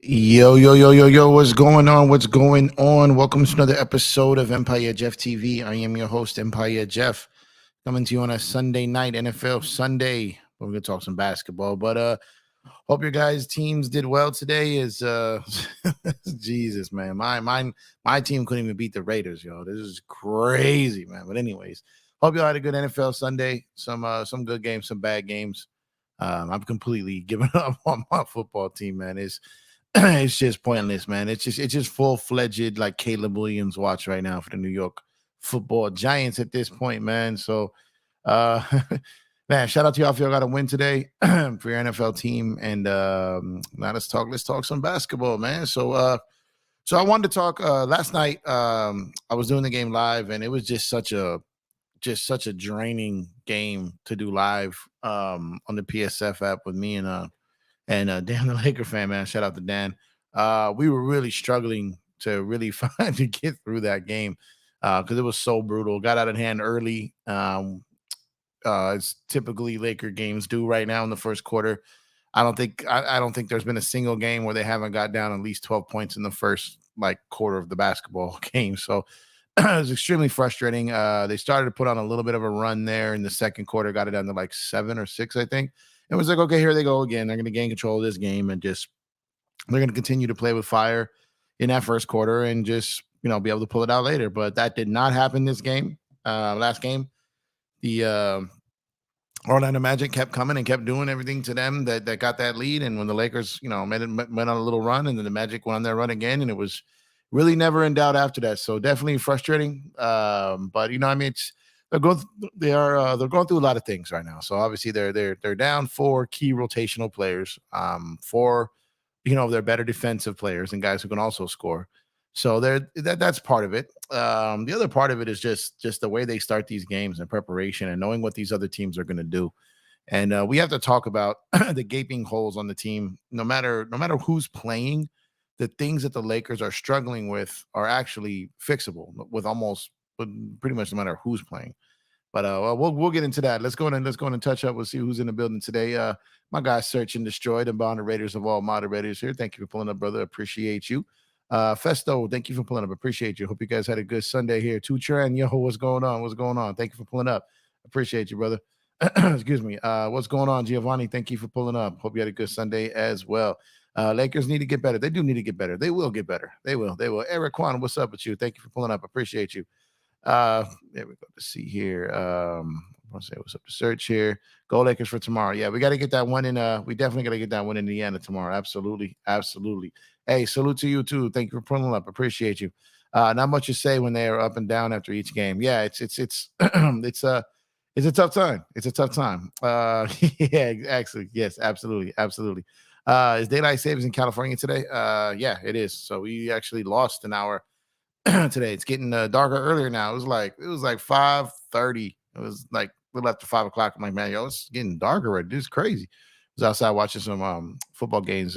Yo, yo, yo, yo, yo, what's going on? What's going on? Welcome to another episode of Empire Jeff TV. I am your host, Empire Jeff, coming to you on a Sunday night, NFL Sunday. We're gonna talk some basketball, but hope your guys' teams did well today. Is Jesus, man. My team couldn't even beat the Raiders, yo. This is crazy, man. But anyways, hope y'all had a good NFL Sunday. Some good games, some bad games. I'm completely giving up on my football team, man. It's just pointless, man. It's just full-fledged like Caleb Williams watch right now for the New York Football Giants at this point, man. So uh man, shout out to y'all if y'all got a win today for your NFL team. And now let's talk some basketball, man. So I wanted to talk last night. I was doing the game live and it was just such a draining game to do live on the PSF app with me and Dan the Laker fan, man. Shout out to Dan. We were really struggling to really find to get through that game because it was so brutal. Got out of hand early. It's typically Laker games do right now in the first quarter. I don't think there's been a single game where they haven't got down at least 12 points in the first like quarter of the basketball game. So it was extremely frustrating. They started to put on a little bit of a run there in the second quarter, got it down to like 7 or 6, I think. It was like, okay, here they go again. They're going to gain control of this game and just they're going to continue to play with fire in that first quarter and just be able to pull it out later. But that did not happen this game. Last game, the Orlando Magic kept coming and kept doing everything to them that got that lead. And when the Lakers, went on a little run, and then the Magic went on their run again, and it was really never in doubt after that. So definitely frustrating. But I mean, they're going they're going through a lot of things right now. So obviously they're down 4 key rotational players, 4 they're better defensive players and guys who can also score. So that's part of it. The other part of it is just the way they start these games and preparation and knowing what these other teams are going to do. And we have to talk about the gaping holes on the team. No matter who's playing, the things that the Lakers are struggling with are actually fixable with pretty much no matter who's playing. But we'll get into that. Let's go in and touch up. We'll see who's in the building today. My guy Search and Destroy, the moderators of all moderators here. Thank you for pulling up, brother. Appreciate you. Festo, thank you for pulling up. Appreciate you. Hope you guys had a good Sunday here. Tuchan, yo, what's going on? What's going on? Thank you for pulling up. Appreciate you, brother. Excuse me. What's going on, Giovanni? Thank you for pulling up. Hope you had a good Sunday as well. Lakers need to get better. They do need to get better. They will get better. They will. They will. Eric Kwan, what's up with you? Thank you for pulling up. Appreciate you. There we go. To see here. I want to say what's up to Search here. Go Lakers for tomorrow. Yeah, we got to get that one in. We definitely got to get that one in Indiana tomorrow. Absolutely, absolutely. Hey, salute to you too. Thank you for pulling up. Appreciate you. Not much to say when they are up and down after each game. Yeah, it's it's a tough time. It's a tough time. Yeah, actually, yes, absolutely, absolutely. Is daylight savings in California today? Yeah, it is. So we actually lost an hour today. It's getting darker earlier now. It was like 5:30. It was like a little after 5 o'clock. I'm like, man, yo, it's getting darker already. This is crazy. I was outside watching some football games.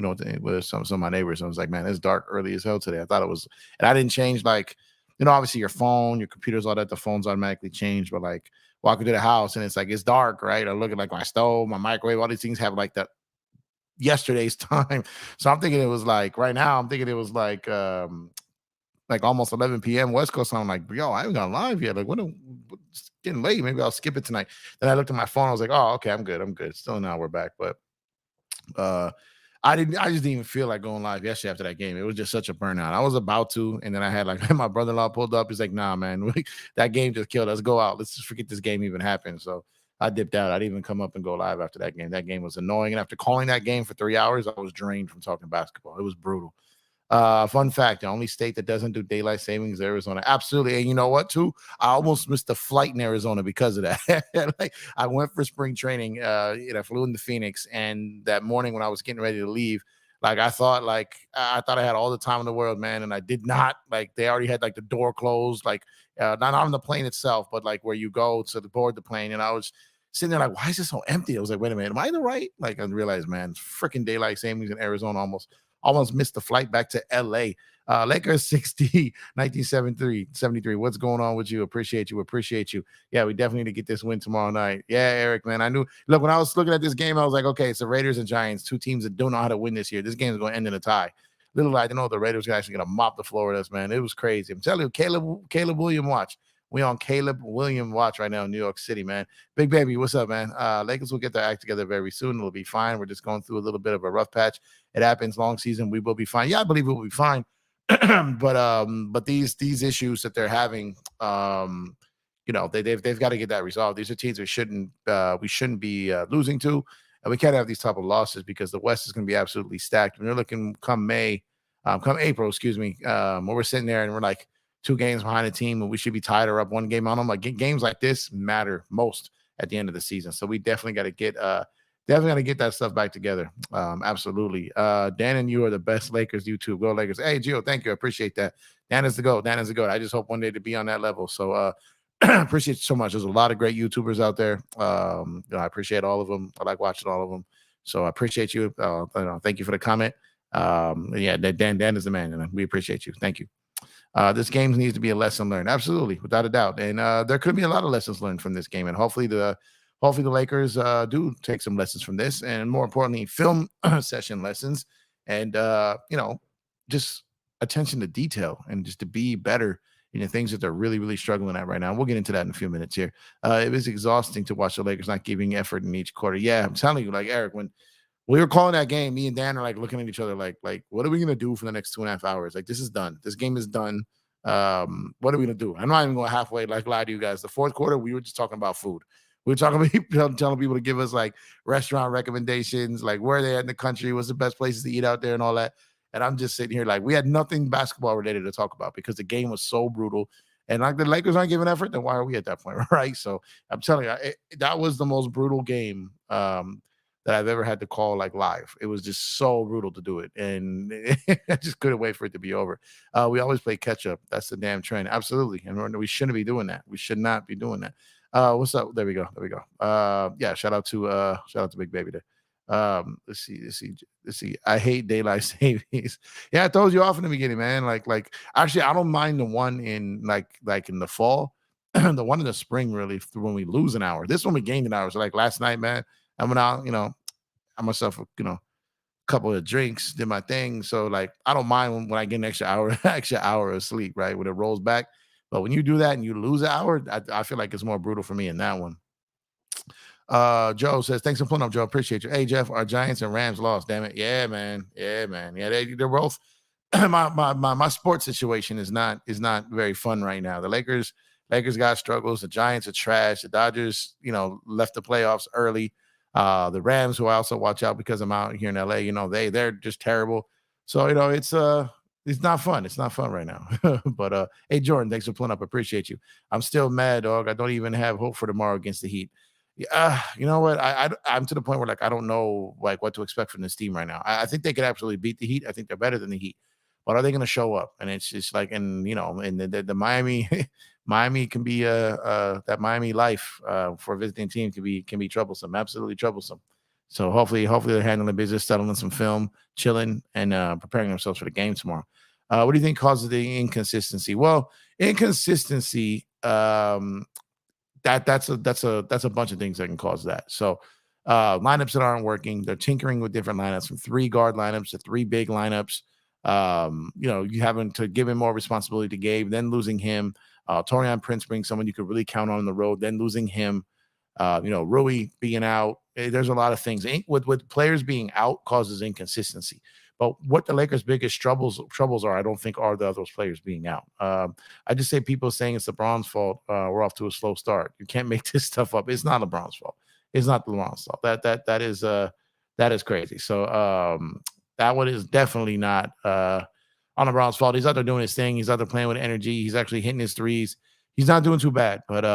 With some of my neighbors. I was like, man, it's dark early as hell today. I thought it was, and I didn't change like, obviously your phone, your computers, all that. The phones automatically change, but like walking to the house and it's like it's dark, right? I look at like my stove, my microwave, all these things have like that yesterday's time. So I'm thinking it was like right now. I'm thinking it was like almost 11 p.m. West Coast. So I'm like, yo, I haven't gone live yet. Like, it's getting late. Maybe I'll skip it tonight. Then I looked at my phone. I was like, oh, okay, I'm good. I'm good. Still an hour back, but uh, I just didn't even feel like going live yesterday after that game. It was just such a burnout. I was about to, and then I had like my brother-in-law pulled up. He's like, nah, man, that game just killed us. Go out. Let's just forget this game even happened. So I dipped out. I didn't even come up and go live after that game. That game was annoying. And after calling that game for 3 hours, I was drained from talking basketball. It was brutal. Fun fact, the only state that doesn't do daylight savings is Arizona. Absolutely. And you know what, too? I almost missed a flight in Arizona because of that. Like I went for spring training, I flew into Phoenix, and that morning when I was getting ready to leave, like I thought I had all the time in the world, man, and I did not. Like they already had like the door closed, like not on the plane itself, but like where you go to board the plane. And I was sitting there like, why is it so empty? I was like, wait a minute, am I in the right? Like I realized, man, freaking daylight savings in Arizona almost missed the flight back to LA. Lakers 60, 1973. What's going on with you? Appreciate you. Appreciate you. Yeah, we definitely need to get this win tomorrow night. Yeah, Eric, man. I knew. Look, when I was looking at this game, I was like, okay, it's the Raiders and Giants, two teams that don't know how to win this year. This game is going to end in a tie. Little I didn't know the Raiders were actually going to mop the floor with us, man. It was crazy. I'm telling you, Caleb William watch. We on Caleb William watch right now in New York City, man. Big baby, what's up, man? Lakers will get their act together very soon. It'll be fine. We're just going through a little bit of a rough patch. It happens. Long season, we will be fine. Yeah, I believe we'll be fine. but these issues that they're having, they've got to get that resolved. These are teams we shouldn't be losing to, and we can't have these type of losses because the West is going to be absolutely stacked. When you're looking come April, excuse me, when we're sitting there and we're like 2 games behind a team and we should be tied or up 1 game on them. Like games like this matter most at the end of the season. So we definitely got to get that stuff back together. Absolutely. Dan and you are the best Lakers YouTube. Go Lakers. Hey, Gio, thank you. I appreciate that. Dan is the GOAT. Dan is the GOAT. I just hope one day to be on that level. So appreciate you so much. There's a lot of great YouTubers out there. I appreciate all of them. I like watching all of them. So I appreciate you. Thank you for the comment. Yeah, Dan is the man, and we appreciate you. Thank you. This game needs to be a lesson learned. Absolutely, without a doubt. And there could be a lot of lessons learned from this game. And hopefully the Lakers do take some lessons from this, and more importantly, film session lessons, and just attention to detail, and just to be better in the things that they're really, really struggling at right now. We'll get into that in a few minutes here. It was exhausting to watch the Lakers not giving effort in each quarter. Yeah, I'm telling you, like Eric, when we were calling that game, me and Dan are like looking at each other like, what are we gonna do for the next 2.5 hours? Like, this is done. This game is done. What are we gonna do? I'm not even going halfway, like lie to you guys. The fourth quarter, we were just talking about food. We were talking about people, telling people to give us like restaurant recommendations, like where they're at in the country, what's the best places to eat out there, and all that. And I'm just sitting here like we had nothing basketball related to talk about because the game was so brutal. And like the Lakers aren't giving effort, then why are we at that point, right? So I'm telling you, that was the most brutal game that I've ever had to call like live. It was just so brutal to do it, and I just couldn't wait for it to be over. We always play catch up. That's the damn trend. Absolutely, and we shouldn't be doing that. We should not be doing that. What's up? There we go. Yeah, shout out to Big Baby there. Let's see. I hate daylight savings. Yeah, I told you off in the beginning, man. Like actually, I don't mind the one in like in the fall, the one in the spring, really, when we lose an hour. This one we gained an hour. So like last night, man, I went out, I myself, couple of drinks, did my thing. So like I don't mind when I get an extra hour of sleep, right? When it rolls back. But when you do that and you lose an hour, I feel like it's more brutal for me in that one. Joe says, thanks for pulling up, Joe. Appreciate you. Hey, Jeff, our Giants and Rams lost. Damn it. Yeah, man. Yeah, they're both. my sports situation is not very fun right now. The Lakers got struggles. The Giants are trash. The Dodgers, left the playoffs early. The Rams, who I also watch out because I'm out here in LA, they're just terrible. So, it's not fun. It's not fun right now. But hey, Jordan, thanks for pulling up. Appreciate you. I'm still mad, dog. I don't even have hope for tomorrow against the Heat. You know what? I'm to the point where like I don't know like what to expect from this team right now. I think they could absolutely beat the Heat. I think they're better than the Heat. But are they going to show up? And it's just like, and the Miami, Miami can be that Miami life for a visiting team can be troublesome, absolutely troublesome. So hopefully they're handling business, settling some film, chilling, and preparing themselves for the game tomorrow. What do you think causes the inconsistency? Well, inconsistency. That's a bunch of things that can cause that. So lineups that aren't working, they're tinkering with different lineups from 3 guard lineups to 3 big lineups. You having to give him more responsibility to Gabe, then losing him. Torian Prince being someone you could really count on the road, then losing him. Rui being out. There's a lot of things with players being out causes inconsistency. But what the Lakers' biggest troubles are, I don't think are those players being out. I just say people saying it's LeBron's fault. We're off to a slow start. You can't make this stuff up. It's not LeBron's fault. It's not LeBron's fault. That is crazy. So that one is definitely not on LeBron's fault. He's out there doing his thing. He's out there playing with energy. He's actually hitting his threes. He's not doing too bad, but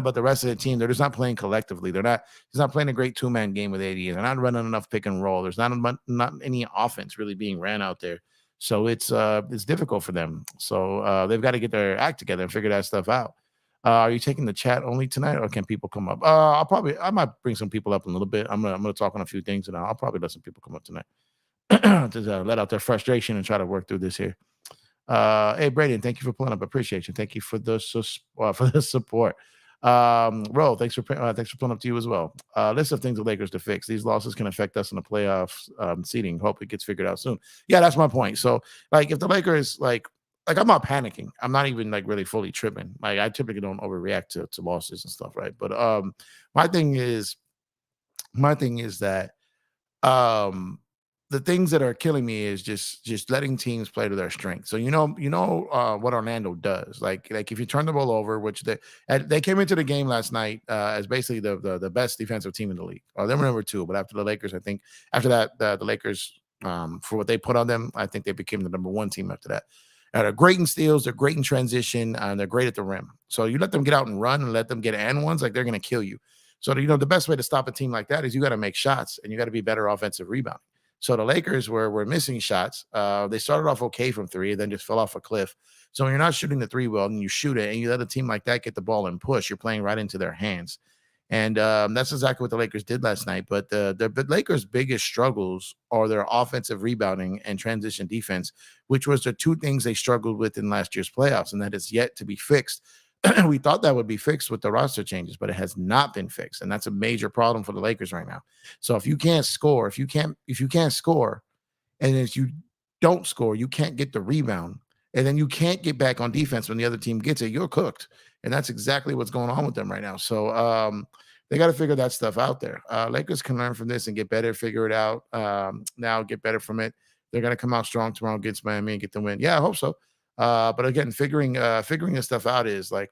but the rest of the team, they're just not playing collectively. He's not playing a great 2-man game with AD. They're not running enough pick and roll. There's not any offense really being ran out there. So it's difficult for them. So they've got to get their act together and figure that stuff out. Are you taking the chat only tonight, or can people come up? I might bring some people up in a little bit. I'm gonna talk on a few things, and I'll probably let some people come up tonight to let out their frustration and try to work through this here. Hey, Braden, thank you for pulling up. I appreciate you. Thank you for the for the support. Ro, thanks for pulling up to you as well. List of things the Lakers to fix. These losses can affect us in the playoffs seating. Hope it gets figured out soon. Yeah, that's my point. So, like, if the Lakers like I'm not panicking. I'm not even like really fully tripping. Like I typically don't overreact to losses and stuff, right? But my thing is my thing is that um the things that are killing me is just letting teams play to their strength. So what Orlando does. Like if you turn the ball over, which they came into the game last night as basically the best defensive team in the league. They were number two, but after the Lakers, I think after that the Lakers for what they put on them, I think they became the number one team after that. They're great in steals, they're great in transition, and they're great at the rim. So you let them get out and run and let them get and ones, like they're going to kill you. So, the best way to stop a team like that is you got to make shots and you got to be better offensive rebounding. So the Lakers were missing shots. They started off okay from three, then just fell off a cliff. So when you're not shooting the three well and you shoot it and you let a team like that get the ball and push, you're playing right into their hands. And that's exactly what the Lakers did last night. But the Lakers' biggest struggles are their offensive rebounding and transition defense, which was the two things they struggled with in last year's playoffs, and that is yet to be fixed. We thought that would be fixed with the roster changes, but it has not been fixed, and that's a major problem for the Lakers right now. So if you can't score, if you can't score, and if you don't score, you can't get the rebound, and then you can't get back on defense when the other team gets it, you're cooked. And that's exactly what's going on with them right now. So they got to figure that stuff out there. Lakers can learn from this and get better, figure it out. Now get better from it. They're going to come out strong tomorrow against Miami and get the win. Yeah, I hope so. But again, figuring this stuff out is like,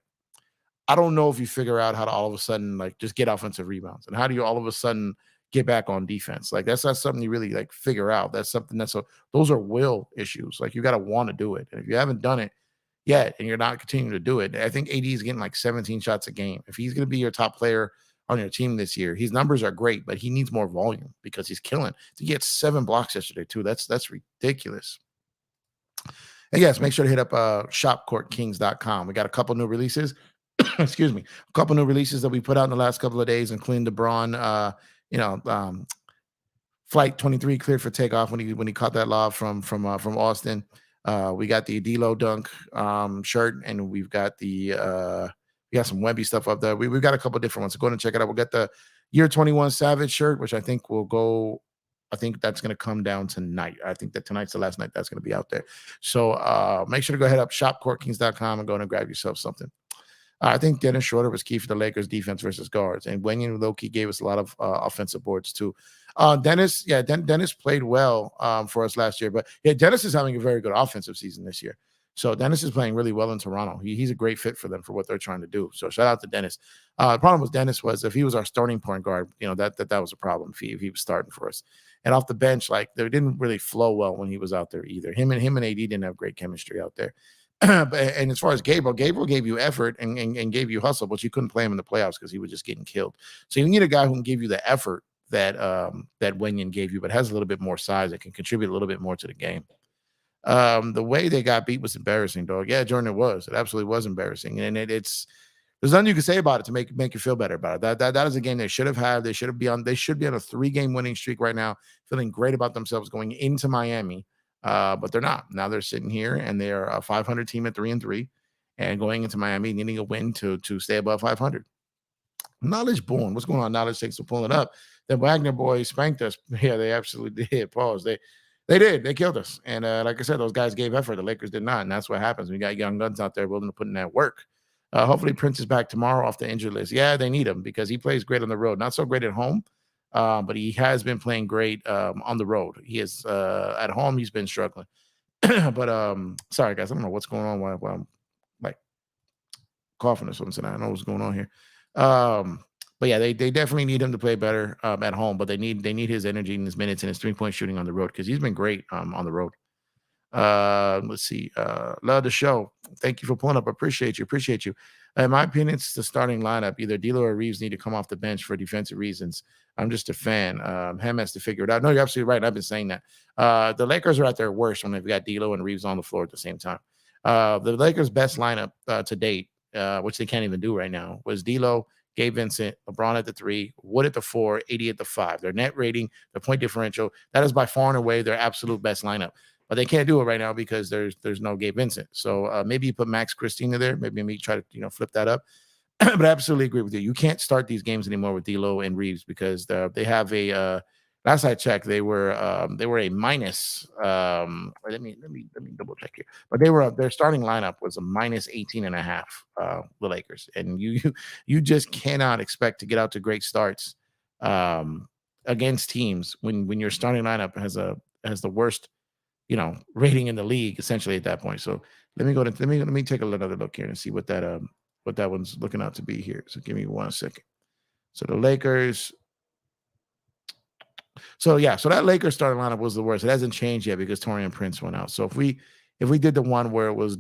I don't know if you figure out how to all of a sudden like just get offensive rebounds, and how do you all of a sudden get back on defense? Like that's not something you really like figure out. That's something those are will issues. Like you got to want to do it, and if you haven't done it yet and you're not continuing to do it, I think AD is getting like 17 shots a game. If he's going to be your top player on your team this year, his numbers are great, but he needs more volume because he's killing. He gets 7 blocks yesterday too. That's ridiculous. And yes, make sure to hit up shopcourtkings.com. We got a couple new releases. Excuse me, a couple new releases that we put out in the last couple of days, including LeBron, Flight 23 cleared for takeoff when he caught that lob from Austin. We got the D'Lo dunk shirt, and we've got we got some Wemby stuff up there. We've got a couple different ones. So go ahead and check it out. We'll get the Year 21 Savage shirt, which I think will go. I think that's going to come down tonight. I think that tonight's the last night that's going to be out there. So make sure to go ahead up shopcourtkings.com and go and grab yourself something. I think Dennis Schroeder was key for the Lakers defense versus guards, and Wenyen Loki gave us a lot of offensive boards too. Dennis played well for us last year, but yeah, Dennis is having a very good offensive season this year. So Dennis is playing really well in Toronto. He's a great fit for them for what they're trying to do. So shout out to Dennis. The problem with Dennis was if he was our starting point guard, that was a problem if he was starting for us. And off the bench, like they didn't really flow well when he was out there either. Him and AD didn't have great chemistry out there. And as far as Gabriel gave you effort and gave you hustle, but you couldn't play him in the playoffs because he was just getting killed. So you need a guy who can give you the effort that Wenyen gave you, but has a little bit more size that can contribute a little bit more to the game. The way they got beat was embarrassing, dog. Yeah, Jordan, it was. It absolutely was embarrassing, and it's there's nothing you can say about it to make you feel better about it. That is a game they should have had. They should be on a 3-game winning streak right now, feeling great about themselves going into Miami. But they're not. Now they're sitting here and they're a 500 team at 3-3, and going into Miami needing a win to stay above 500. Knowledge born. What's going on? Knowledge takes to pull it up. The Wagner boys spanked us. Yeah, they absolutely did. Pause. They did. They killed us. And like I said, those guys gave effort. The Lakers did not. And that's what happens. We got young guns out there willing to put in that work. Hopefully Prince is back tomorrow off the injured list. Yeah, they need him because he plays great on the road. Not so great at home. But he has been playing great on the road. He is at home. He's been struggling. But sorry guys, I don't know what's going on while I'm like coughing or something. I don't know what's going on here. But yeah, they definitely need him to play better at home. But they need his energy and his minutes and his 3-point shooting on the road because he's been great on the road. Let's see. Love the show. Thank you for pulling up. Appreciate you. In my opinion, it's the starting lineup. Either D'Lo or Reeves need to come off the bench for defensive reasons. I'm just a fan. Ham has to figure it out. No, you're absolutely right. I've been saying that. The Lakers are at their worst when they've got D'Lo and Reeves on the floor at the same time. The Lakers' best lineup to date, which they can't even do right now, was D'Lo, Gabe Vincent, LeBron at the 3, Wood at the 4, 80 at the 5. Their net rating, their point differential, that is by far and away their absolute best lineup. but they can't do it right now because there's no Gabe Vincent. So maybe you put Max Christina there. Maybe try to flip that up. But I absolutely agree with you. You can't start these games anymore with D'Lo and Reeves because they have a. Last I checked, they were a minus. Let me double check here. But their starting lineup was a minus 18 and a half. The Lakers, and you just cannot expect to get out to great starts against teams when your starting lineup has the worst rating in the league essentially at that point. So let me take another look here and see what that one's looking out to be here. So give me 1 second. So the Lakers. So yeah, so that Lakers starting lineup was the worst. It hasn't changed yet because Torian Prince went out. So if we did the one where it was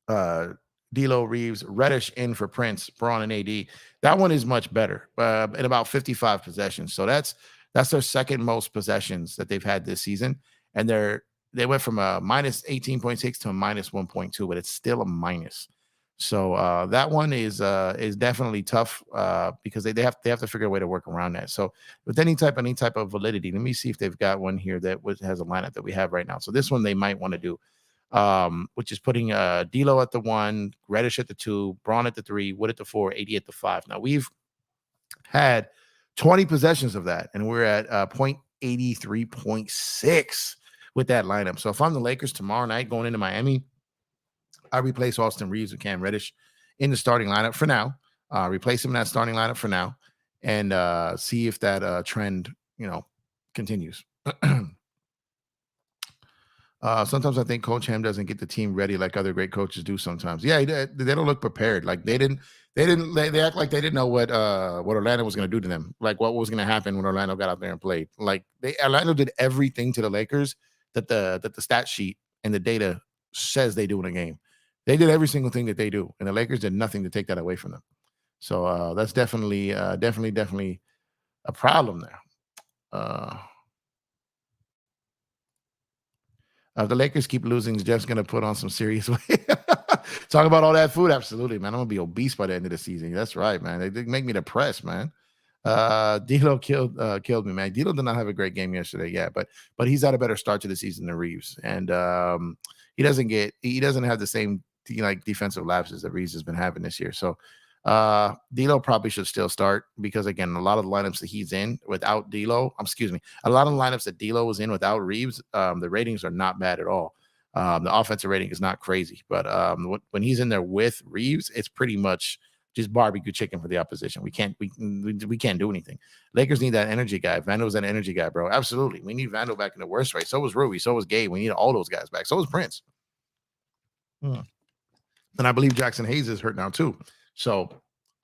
uh, D'Lo, Reeves, Reddish in for Prince, Braun, and AD. That one is much better in about 55 possessions. So that's their second most possessions that they've had this season, and they went from a minus 18.6 to a minus 1.2, but it's still a minus. So that one is definitely tough because they have to figure a way to work around that. So with any type of validity, let me see if they've got one here that has a lineup that we have right now. So this one they might want to do. Which is putting D'Lo at the 1, Reddish at the 2, Braun at the 3, Wood at the 4, AD at the 5. Now we've had 20 possessions of that, and we're at 0.83.6 with that lineup. So if I'm the Lakers tomorrow night going into Miami, I replace Austin Reeves with Cam Reddish in the starting lineup for now. Replace him in that starting lineup for now, and see if that trend continues. Sometimes I think Coach Ham doesn't get the team ready like other great coaches do sometimes. Yeah, they don't look prepared. Like they act like they didn't know what Orlando was going to do to them. Like what was going to happen when Orlando got out there and played. Like Orlando did everything to the Lakers that the stat sheet and the data says they do in a game. They did every single thing that they do, and the Lakers did nothing to take that away from them. So that's definitely a problem there. If the Lakers keep losing, Jeff's going to put on some serious weight. Talk about all that food. Absolutely, man. I'm going to be obese by the end of the season. That's right, man. They make me depressed, man. D'Lo killed me, man. D'Lo did not have a great game yesterday, yeah, but he's had a better start to the season than Reeves, and he doesn't have the same defensive lapses that Reeves has been having this year. So D'Lo probably should still start because again, a lot of the lineups that he's in without D'Lo, a lot of the lineups that D'Lo was in without Reeves, the ratings are not bad at all. The offensive rating is not crazy, but when he's in there with Reeves, it's pretty much just barbecue chicken for the opposition. We can't do anything. Lakers need that energy guy. Vando's an energy guy, bro. Absolutely, we need Vando back in the worst rate. So was Rui. So was Gabe. We need all those guys back. So was Prince. And I believe Jackson Hayes is hurt now too. So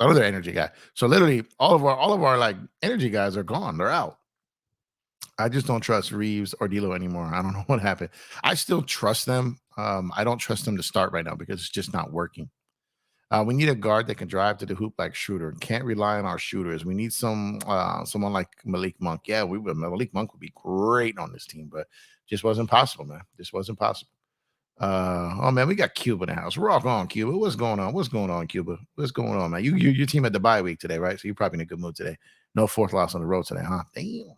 another energy guy. So literally all of our like energy guys are gone. They're out. I just don't trust Reeves or D'Lo anymore. I don't know what happened. I still trust them. I don't trust them to start right now because it's just not working. We need a guard that can drive to the hoop like Schroeder. Can't rely on our shooters. We need someone like Malik Monk. Yeah, Malik Monk would be great on this team, but just wasn't possible, man. Just wasn't possible. Oh man, we got Cuba in the house. Rock on, Cuba. What's going on? What's going on, Cuba? What's going on, man? Your team had the bye week today, right? So you're probably in a good mood today. No fourth loss on the road today, huh? Damn.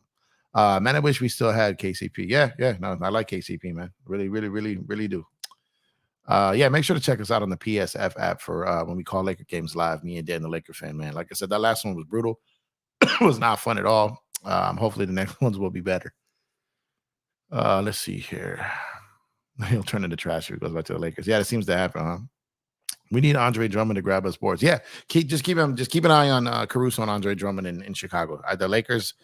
Man, I wish we still had KCP. Yeah. No, I like KCP, man. Really, really, really, really do. Yeah, make sure to check us out on the PSF app for when we call Laker games live. Me and Dan, the Laker fan, man. Like I said, that last one was brutal. It was not fun at all. Hopefully the next ones will be better. Let's see here. He'll turn into trash if he goes back to the Lakers. Yeah, it seems to happen, huh? We need Andre Drummond to grab us boards. Yeah, keep an eye on Caruso and Andre Drummond in Chicago. The Lakers,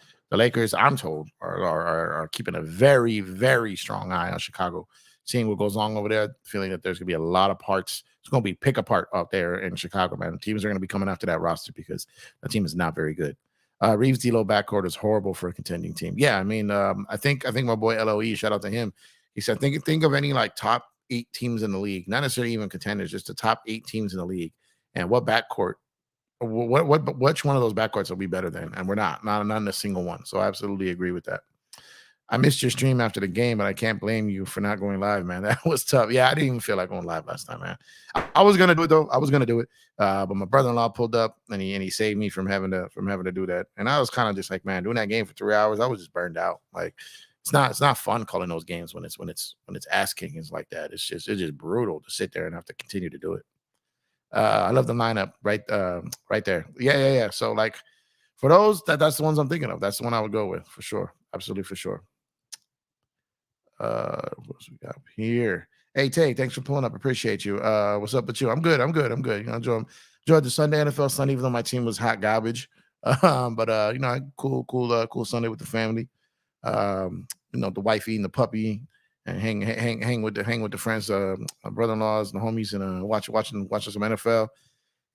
I'm told, are keeping a very, very strong eye on Chicago, seeing what goes on over there, feeling that there's going to be a lot of parts. It's going to be pick apart out there in Chicago, man. Teams are going to be coming after that roster because the team is not very good. Reeves D'Lo backcourt is horrible for a contending team. Yeah, I mean, I think my boy LOE, shout out to him. He said, think of any like top 8 teams in the league, not necessarily even contenders, just the top 8 teams in the league, and what backcourt, which one of those backcourts will be better than? And we're not in a single one. So I absolutely agree with that. I missed your stream after the game, but I can't blame you for not going live, man. That was tough. Yeah, I didn't even feel like going live last time, man. I was gonna do it though. But my brother-in-law pulled up and he saved me from having to do that. And I was kind of just like, man, doing that game for 3 hours, I was just burned out. Like, it's not fun calling those games when it's ass kickings like that. It's just brutal to sit there and have to continue to do it. I love the lineup right there. Yeah. So like for those, that's the ones I'm thinking of. That's the one I would go with for sure. Absolutely for sure. What else we got here? Hey Tay, thanks for pulling up. Appreciate you. What's up with you? I'm good. You know, enjoyed the Sunday NFL Sunday, even though my team was hot garbage. But you know, cool Sunday with the family. You know, the wife eating the puppy and hang with the friends, my brother-in-laws and the homies, and watching some NFL,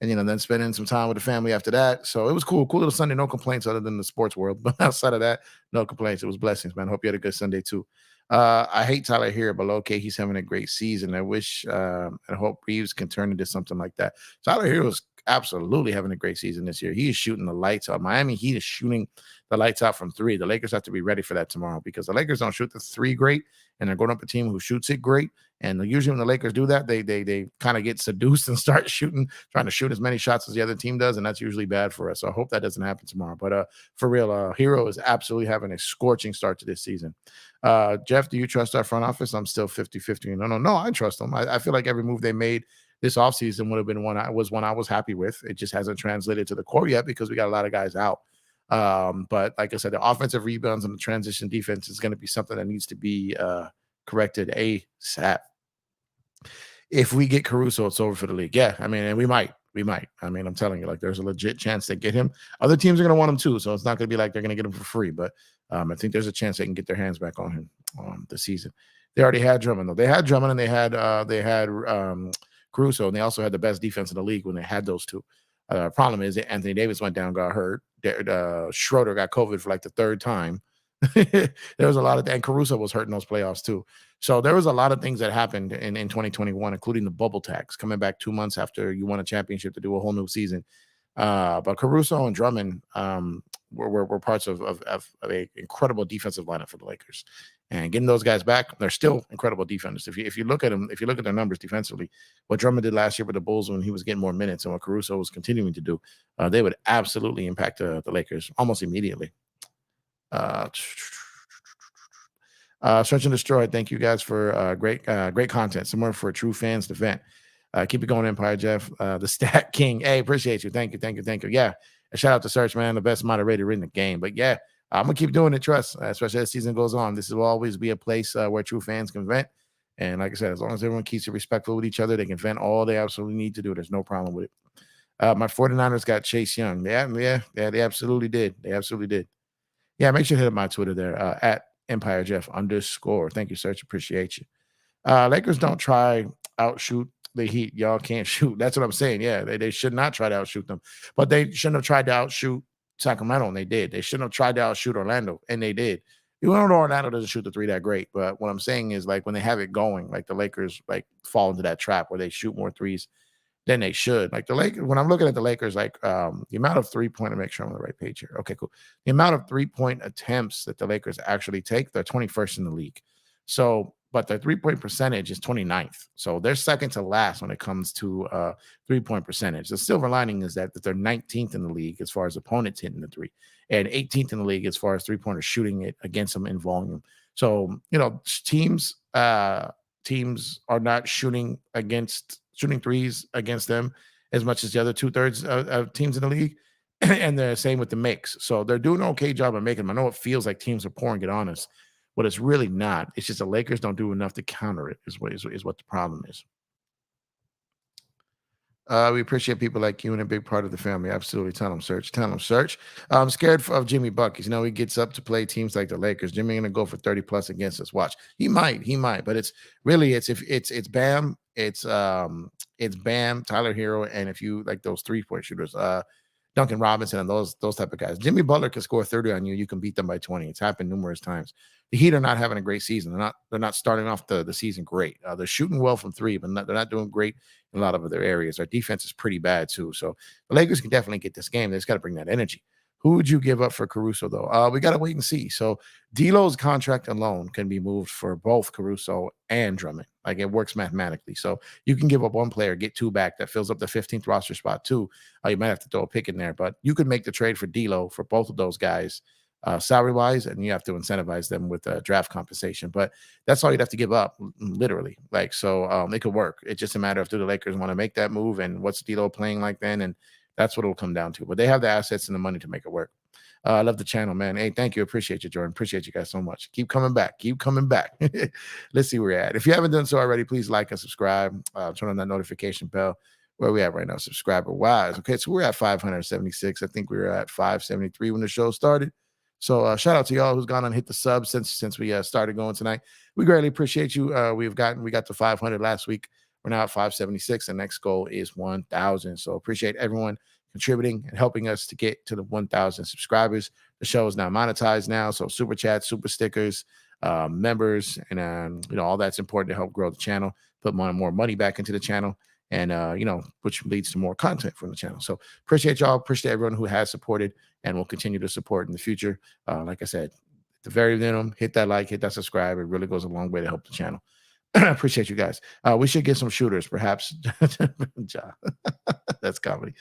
and then spending some time with the family after that. So it was cool little Sunday. No complaints other than the sports world, but outside of that, no complaints. It was blessings, man. Hope you had a good Sunday too. I hate Tyler here, but okay, he's having a great season. I wish and hope Reeves can turn into something like that. Tyler Hero is absolutely having a great season this year. He is shooting the lights out. Miami Heat is shooting the lights out from three. The Lakers have to be ready for that tomorrow because the Lakers don't shoot the three great, and they're going up a team who shoots it great. And usually when the Lakers do that, they kind of get seduced and start trying to shoot as many shots as the other team does, and that's usually bad for us. So I hope that doesn't happen tomorrow. But for real, Hero is absolutely having a scorching start to this season. Jeff, do you trust our front office? I'm still 50-50. No, I trust them. I feel like every move they made this offseason would have been one I was happy with. It just hasn't translated to the core yet because we got a lot of guys out. But like I said, the offensive rebounds and the transition defense is going to be something that needs to be corrected ASAP. If we get Caruso, it's over for the league. Yeah, I mean, and we might. I mean, I'm telling you, like, there's a legit chance they get him. Other teams are going to want him too, so it's not going to be like they're going to get him for free. But I think there's a chance they can get their hands back on him this season. They already had Drummond though. They had Drummond and they had Caruso, and they also had the best defense in the league when they had those two. Problem is that Anthony Davis went down, got hurt. Schroeder got COVID for like the third time. There was a lot of, and Caruso was hurt in those playoffs too. So there was a lot of things that happened in 2021, including the bubble tax coming back 2 months after you won a championship to do a whole new season. But Caruso and Drummond were parts of an incredible defensive lineup for the Lakers. And getting those guys back, they're still incredible defenders. If you look at them, if you look at their numbers defensively, what Drummond did last year with the Bulls when he was getting more minutes and what Caruso was continuing to do, they would absolutely impact the Lakers almost immediately. Search and Destroy. Thank you guys for great content. Somewhere for true fans to vent. Keep it going, Empire Jeff. The Stat King. Hey, appreciate you. Thank you. Yeah. A shout out to Search, man, the best moderator in the game. But yeah, I'm gonna keep doing it. Trust, especially as the season goes on. This will always be a place where true fans can vent. And like I said, as long as everyone keeps it respectful with each other, they can vent all they absolutely need to do. There's no problem with it. My 49ers got Chase Young. Yeah, they absolutely did. Yeah, make sure to hit up my Twitter there at Empire Jeff _. Thank you, Search. Appreciate you. Lakers don't try outshoot the Heat. Y'all can't shoot. That's what I'm saying. Yeah, they should not try to outshoot them, but they shouldn't have tried to outshoot Sacramento, and they did. They shouldn't have tried to outshoot Orlando, and they did. You know, Orlando doesn't shoot the three that great, but what I'm saying is, like, when they have it going, like the Lakers like fall into that trap where they shoot more threes than they should. Like the Lakers, when I'm looking at the Lakers, like the amount of 3-point, to make sure I'm on the right page here. Okay, cool. The amount of 3-point attempts that the Lakers actually take, they're 21st in the league. So, but their 3-point percentage is 29th. So they're second to last when it comes to 3-point percentage. The silver lining is that they're 19th in the league as far as opponents hitting the three, and 18th in the league as far as 3-pointers shooting it against them in volume. So, you know, teams are not shooting threes against them as much as the other 2/3 of teams in the league. And they're the same with the makes. So they're doing an okay job of making them. I know it feels like teams are pouring it on us, but it's really not. It's just the Lakers don't do enough to counter it is what the problem is. We appreciate people like you and a big part of the family. Absolutely. Tell them search. I'm scared of Jimmy Buckets. You know, he gets up to play teams like the Lakers. Jimmy going to go for 30 plus against us. Watch. He might, but it's Bam, it's Bam, Tyler Hero, and if you like those 3-point shooters, Duncan Robinson and those type of guys. Jimmy Butler can score 30 on you. You can beat them by 20. It's happened numerous times. The Heat are not having a great season. They're not starting off the season great. They're shooting well from three, but they're not doing great in a lot of other areas. Our defense is pretty bad too. So the Lakers can definitely get this game. They just got to bring that energy. Who would you give up for Caruso though? We got to wait and see. So D'Lo's contract alone can be moved for both Caruso and Drummond. Like, it works mathematically. So you can give up one player, get two back. That fills up the 15th roster spot too. You might have to throw a pick in there, but you could make the trade for D'Lo for both of those guys salary wise, and you have to incentivize them with draft compensation. But that's all you'd have to give up, literally. Like, so it could work. It's just a matter of do the Lakers want to make that move and what's D'Lo playing like then, and that's what it'll come down to. But they have the assets and the money to make it work. I love the channel, man. Hey, thank you. Appreciate you, Jordan. Appreciate you guys so much. Keep coming back. Keep coming back. Let's see where we're at. If you haven't done so already, please like and subscribe. Turn on that notification bell. Where are we at right now? Subscriber wise. Okay, so we're at 576. I think we were at 573 when the show started. So shout out to y'all who's gone and hit the sub since we started going tonight. We greatly appreciate you. We got to 500 last week. We're now at 576. The next goal is 1,000. So appreciate everyone contributing and helping us to get to the 1,000 subscribers. The show is now monetized now, so super chats, super stickers, members, and all that's important to help grow the channel, put more money back into the channel, and which leads to more content from the channel. So appreciate y'all, appreciate everyone who has supported and will continue to support in the future. Like I said, at the very minimum, hit that like, hit that subscribe. It really goes a long way to help the channel. Appreciate you guys. We should get some shooters, perhaps. That's comedy.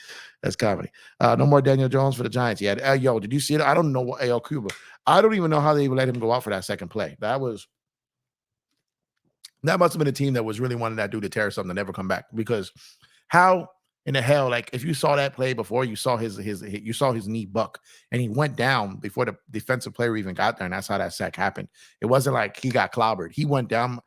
That's comedy. No more Daniel Jones for the Giants yet. Yo, did you see it? I don't know what AL Cuba. I don't even know how they even let him go out for that second play. That must have been a team that was really wanting that dude to tear something and never come back. Because how in the hell, like if you saw that play before, you saw his knee buck and he went down before the defensive player even got there, and that's how that sack happened. It wasn't like he got clobbered. He went down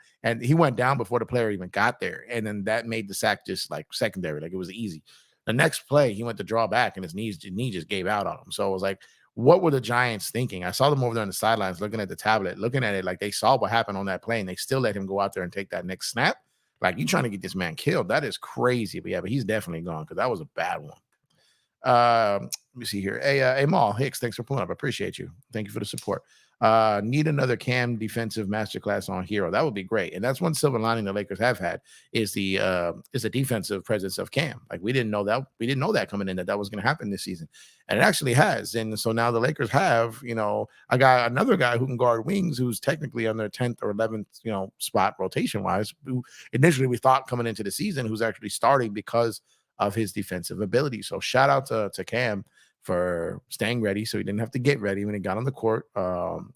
before the player even got there, and then that made the sack just like secondary, like it was easy. The next play, he went to draw back, and his knee just gave out on him. So it was like, what were the Giants thinking? I saw them over there on the sidelines looking at the tablet, looking at it like they saw what happened on that play, and they still let him go out there and take that next snap. Like, you trying to get this man killed. That is crazy. But yeah, but he's definitely gone because that was a bad one. Let me see here. Hey, Maul Hicks, thanks for pulling up. I appreciate you. Thank you for the support. Need another Cam defensive masterclass on Hero. That would be great. And that's one silver lining the Lakers have had is the defensive presence of Cam. Like, we didn't know that. We didn't know that coming in that was going to happen this season. And it actually has. And so now the Lakers have, I got another guy who can guard wings who's technically on their 10th or 11th, spot rotation wise, who initially we thought coming into the season, who's actually starting because of his defensive ability. So shout out to Cam for staying ready, so he didn't have to get ready when he got on the court.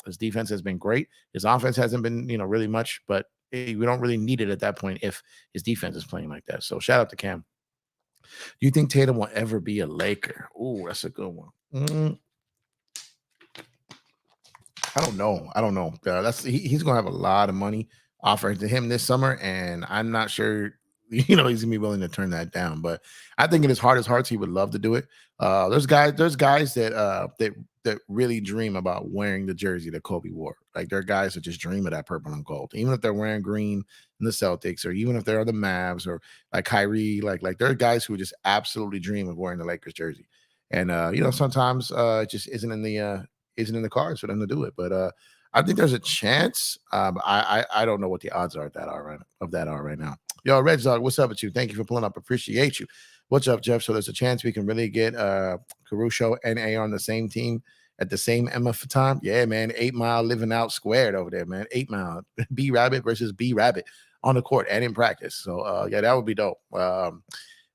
His defense has been great. His offense hasn't been, really much, but we don't really need it at that point if his defense is playing like that. So shout out to Cam. Do you think Tatum will ever be a Laker? Oh, that's a good one. I don't know. He's gonna have a lot of money offered to him this summer, and I'm not sure he's gonna be willing to turn that down. But I think in his heart of hearts, he would love to do it. There's guys that really dream about wearing the jersey that Kobe wore. Like, there are guys that just dream of that purple and gold, even if they're wearing green in the Celtics, or even if they're the Mavs, or like Kyrie. Like there are guys who just absolutely dream of wearing the Lakers jersey. And sometimes it just isn't in the cards for them to do it. But I think there's a chance. I don't know what the odds are of that are right now. Yo, Red Dog, what's up with you? Thank you for pulling up. Appreciate you. What's up, Jeff? So there's a chance we can really get Caruso and A on the same team at the same MF time. Yeah, man. 8 Mile living out squared over there, man. 8 Mile. B Rabbit versus B Rabbit on the court and in practice. So yeah, that would be dope. But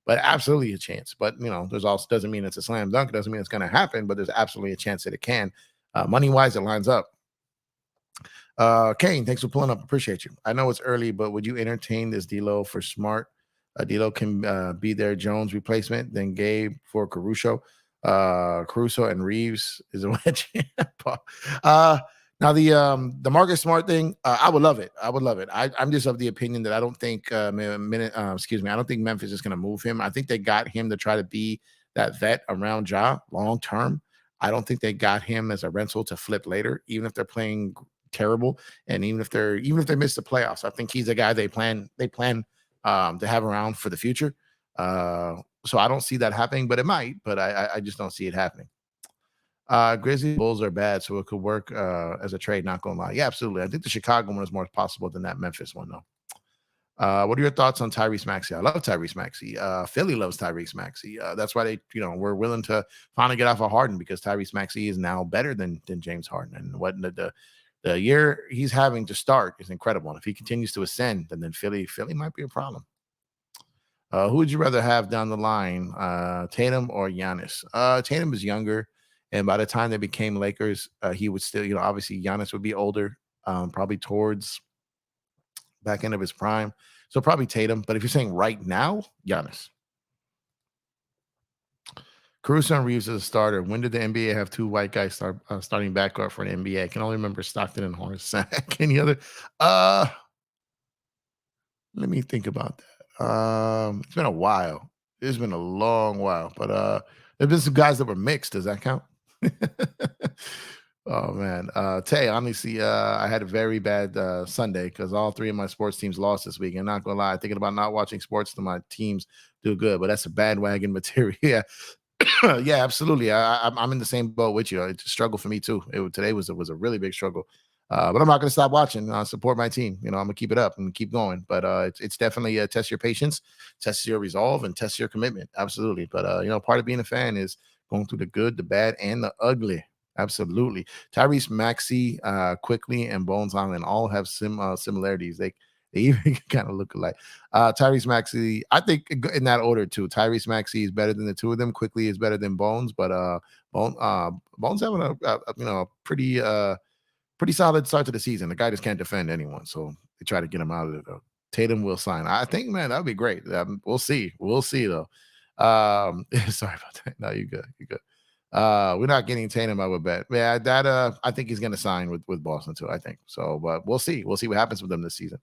absolutely a chance. But there's also doesn't mean it's a slam dunk. It doesn't mean it's going to happen, but there's absolutely a chance that it can. Money wise, it lines up. Kane, thanks for pulling up. Appreciate you. I know it's early, but would you entertain this D'Lo for Smart? D'Lo can be their Jones replacement, then Gabe for Caruso. Caruso and Reeves is a wedge. Now the Marcus Smart thing, I would love it. I'm just of the opinion that I don't think I don't think Memphis is going to move him. I think they got him to try to be that vet around Ja long term. I don't think they got him as a rental to flip later, even if they're playing terrible, and even if they miss the playoffs. I think he's a guy they plan to have around for the future. So I don't see that happening, but it might. But I just don't see it happening. Grizzlies Bulls are bad, so it could work as a trade. Not gonna lie, yeah, absolutely. I think the Chicago one is more possible than that Memphis one, though. What are your thoughts on Tyrese Maxey? I love Tyrese Maxey. Philly loves Tyrese Maxey. That's why they, we're willing to finally get off of Harden, because Tyrese Maxey is now better than James Harden. And what the year he's having to start is incredible. And if he continues to ascend, then Philly might be a problem. Who would you rather have down the line, Tatum or Giannis? Tatum is younger, And by the time they became Lakers, he would still, obviously Giannis would be older, probably towards back end of his prime. So probably Tatum. But if you're saying right now, Giannis. Caruso and Reeves as a starter. When did the NBA have two white guys starting backcourt for an NBA? I can only remember Stockton and Hornacek. Any other? Uh, Let me think about that. It's been a while. It's been a long while, but there's been some guys that were mixed. Does that count? Oh man, Tay. Honestly, I had a very bad Sunday because all three of my sports teams lost this week. And not gonna lie, thinking about not watching sports to my teams do good, but that's a bandwagon material. Yeah, yeah, absolutely. I'm in the same boat with you. It's a struggle for me too. Today was a really big struggle, but I'm not going to stop watching. Support my team. I'm gonna keep it up and keep going. But it's definitely test your patience, test your resolve, and test your commitment. Absolutely. But part of being a fan is going through the good, the bad, and the ugly. Absolutely. Tyrese Maxey, Quickly, and Bones Island all have similarities. They even kind of look alike. Tyrese Maxey, I think in that order too. Tyrese Maxey is better than the two of them. Quickly is better than Bones, but Bones having a pretty solid start to the season. The guy just can't defend anyone, so they try to get him out of it. Though. Tatum will sign. I think, man, that'd be great. We'll see. We'll see though. Sorry about that. No, you good. You good. We're not getting Tatum, I would bet. Yeah, that I think he's going to sign with Boston too. I think so, but we'll see. We'll see what happens with them this season.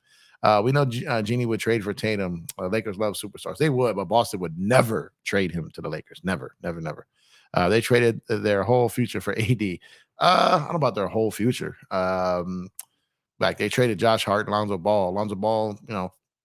We know Jeannie would trade for Tatum. Lakers love superstars. They would, but Boston would never trade him to the Lakers. Never, never, never. They traded their whole future for AD. I don't know about their whole future. Like they traded Josh Hart, Lonzo Ball. Lonzo Ball,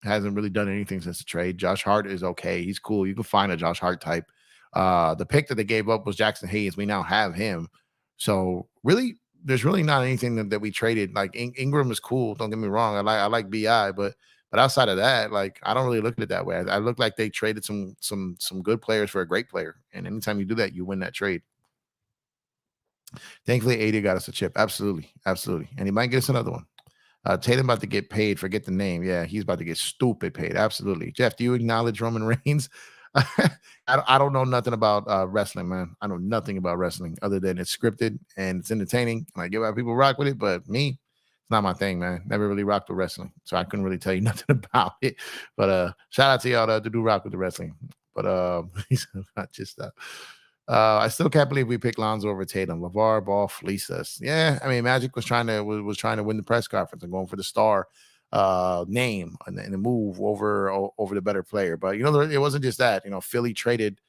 hasn't really done anything since the trade. Josh Hart is okay. He's cool. You can find a Josh Hart type. The pick that they gave up was Jackson Hayes. We now have him. So really, there's really not anything that we traded. Like Ingram is cool. Don't get me wrong. I like BI, but outside of that, like I don't really look at it that way. I look like they traded some good players for a great player. And anytime you do that, you win that trade. Thankfully, AD got us a chip. Absolutely. Absolutely. And he might get us another one. Tatum about to get paid. Forget the name. Yeah, he's about to get stupid paid. Absolutely. Jeff, do you acknowledge Roman Reigns? I don't know nothing about wrestling, man. I know nothing about wrestling other than it's scripted and it's entertaining. And I get why people rock with it, but me, it's not my thing, man. Never really rocked with wrestling, so I couldn't really tell you nothing about it. But shout out to y'all to do rock with the wrestling. But not just that. I still can't believe we picked Lonzo over Tatum. LeVar Ball fleeced us. Yeah, I mean, Magic was trying to win the press conference and going for the star name and the move over the better player. But it wasn't just that. Philly traded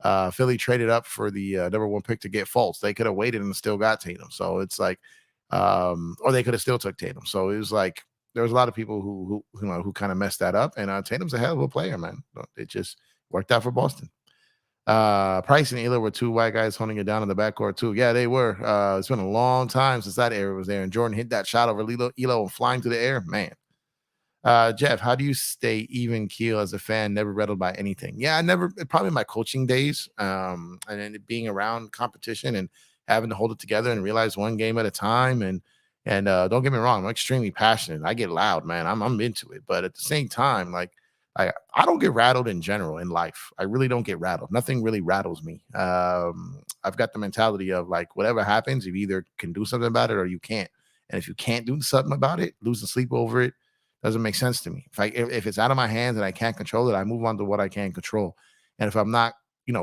up for the number one pick to get Fultz. They could have waited and still got Tatum. So it's like, or they could have still took Tatum. So it was like there was a lot of people who kind of messed that up. And Tatum's a hell of a player, man. It just worked out for Boston. Price and Elo were two white guys holding it down in the backcourt too. Yeah, they were. It's been a long time since that era was there. And Jordan hit that shot over Elo and flying through the air. Man. Jeff, how do you stay even keel as a fan, never rattled by anything? Yeah, I never, probably my coaching days, and then being around competition and having to hold it together and realize one game at a time. And don't get me wrong, I'm extremely passionate. I get loud, man. I'm into it. But at the same time, like I don't get rattled in general in life. I really don't get rattled. Nothing really rattles me. I've got the mentality of like whatever happens, you either can do something about it or you can't. And if you can't do something about it, losing sleep over it, doesn't make sense to me. If it's out of my hands and I can't control it, I move on to what I can control. And if I'm not,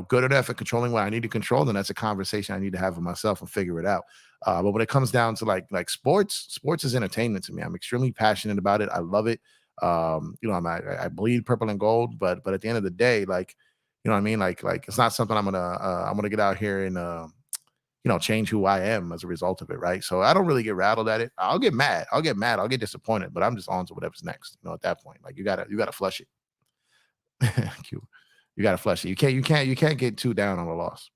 good enough at controlling what I need to control, then that's a conversation I need to have with myself and figure it out. But when it comes down to like sports is entertainment to me. I'm extremely passionate about it. I love it. I bleed purple and gold, but at the end of the day, like, you know what I mean? Like it's not something I'm gonna get out here and change who I am as a result of it, right? So I don't really get rattled at it. I'll get mad. I'll get disappointed, but I'm just on to whatever's next. At that point, like you gotta flush it. Cute. You gotta flush it. You can't get too down on a loss.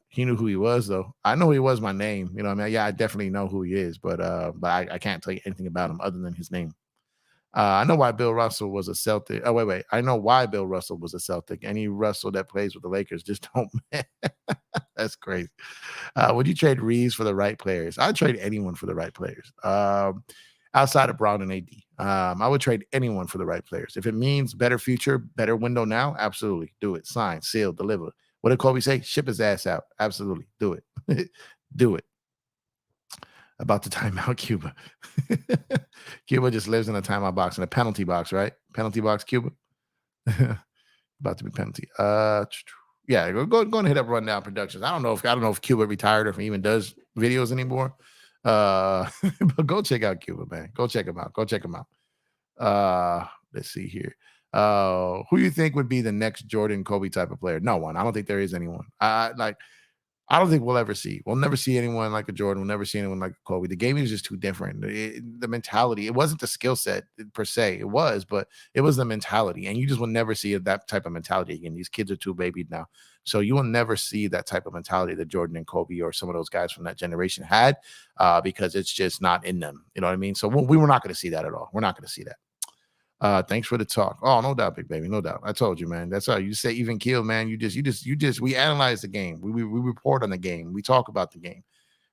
He knew who he was though. I know he was my name. You know what I mean? Yeah, I definitely know who he is, but I can't tell you anything about him other than his name. I know why Bill Russell was a Celtic. Oh, wait. I know why Bill Russell was a Celtic. Any Russell that plays with the Lakers just don't. That's crazy. Would you trade Reeves for the right players? I'd trade anyone for the right players. Outside of Brown and AD, I would trade anyone for the right players. If it means better future, better window now, absolutely do it. Sign, seal, deliver. What did Kobe say? Ship his ass out. Absolutely. Do it. Do it. About the timeout, Cuba. Cuba just lives in a timeout box, in a penalty box, right? Penalty box, Cuba. About to be penalty. Yeah, go and hit up Rundown Productions. I don't know if Cuba retired or if he even does videos anymore. But go check out Cuba, man. Go check him out. Go check him out. Let's see here. Who you think would be the next Jordan Kobe type of player? No one. I don't think there is anyone. I don't think we'll ever see. We'll never see anyone like a Jordan. We'll never see anyone like a Kobe. The game is just too different. The mentality, it wasn't the skill set per se. It was, but it was the mentality. And you just will never see that type of mentality again. These kids are too babied now. So you will never see that type of mentality that Jordan and Kobe or some of those guys from that generation had because it's just not in them. You know what I mean? So we were not going to see that at all. We're not going to see that. Thanks for the talk. Oh, no doubt, big baby, no doubt. I told you, man. That's all. You say even kill, man. We analyze the game. We report on the game. We talk about the game.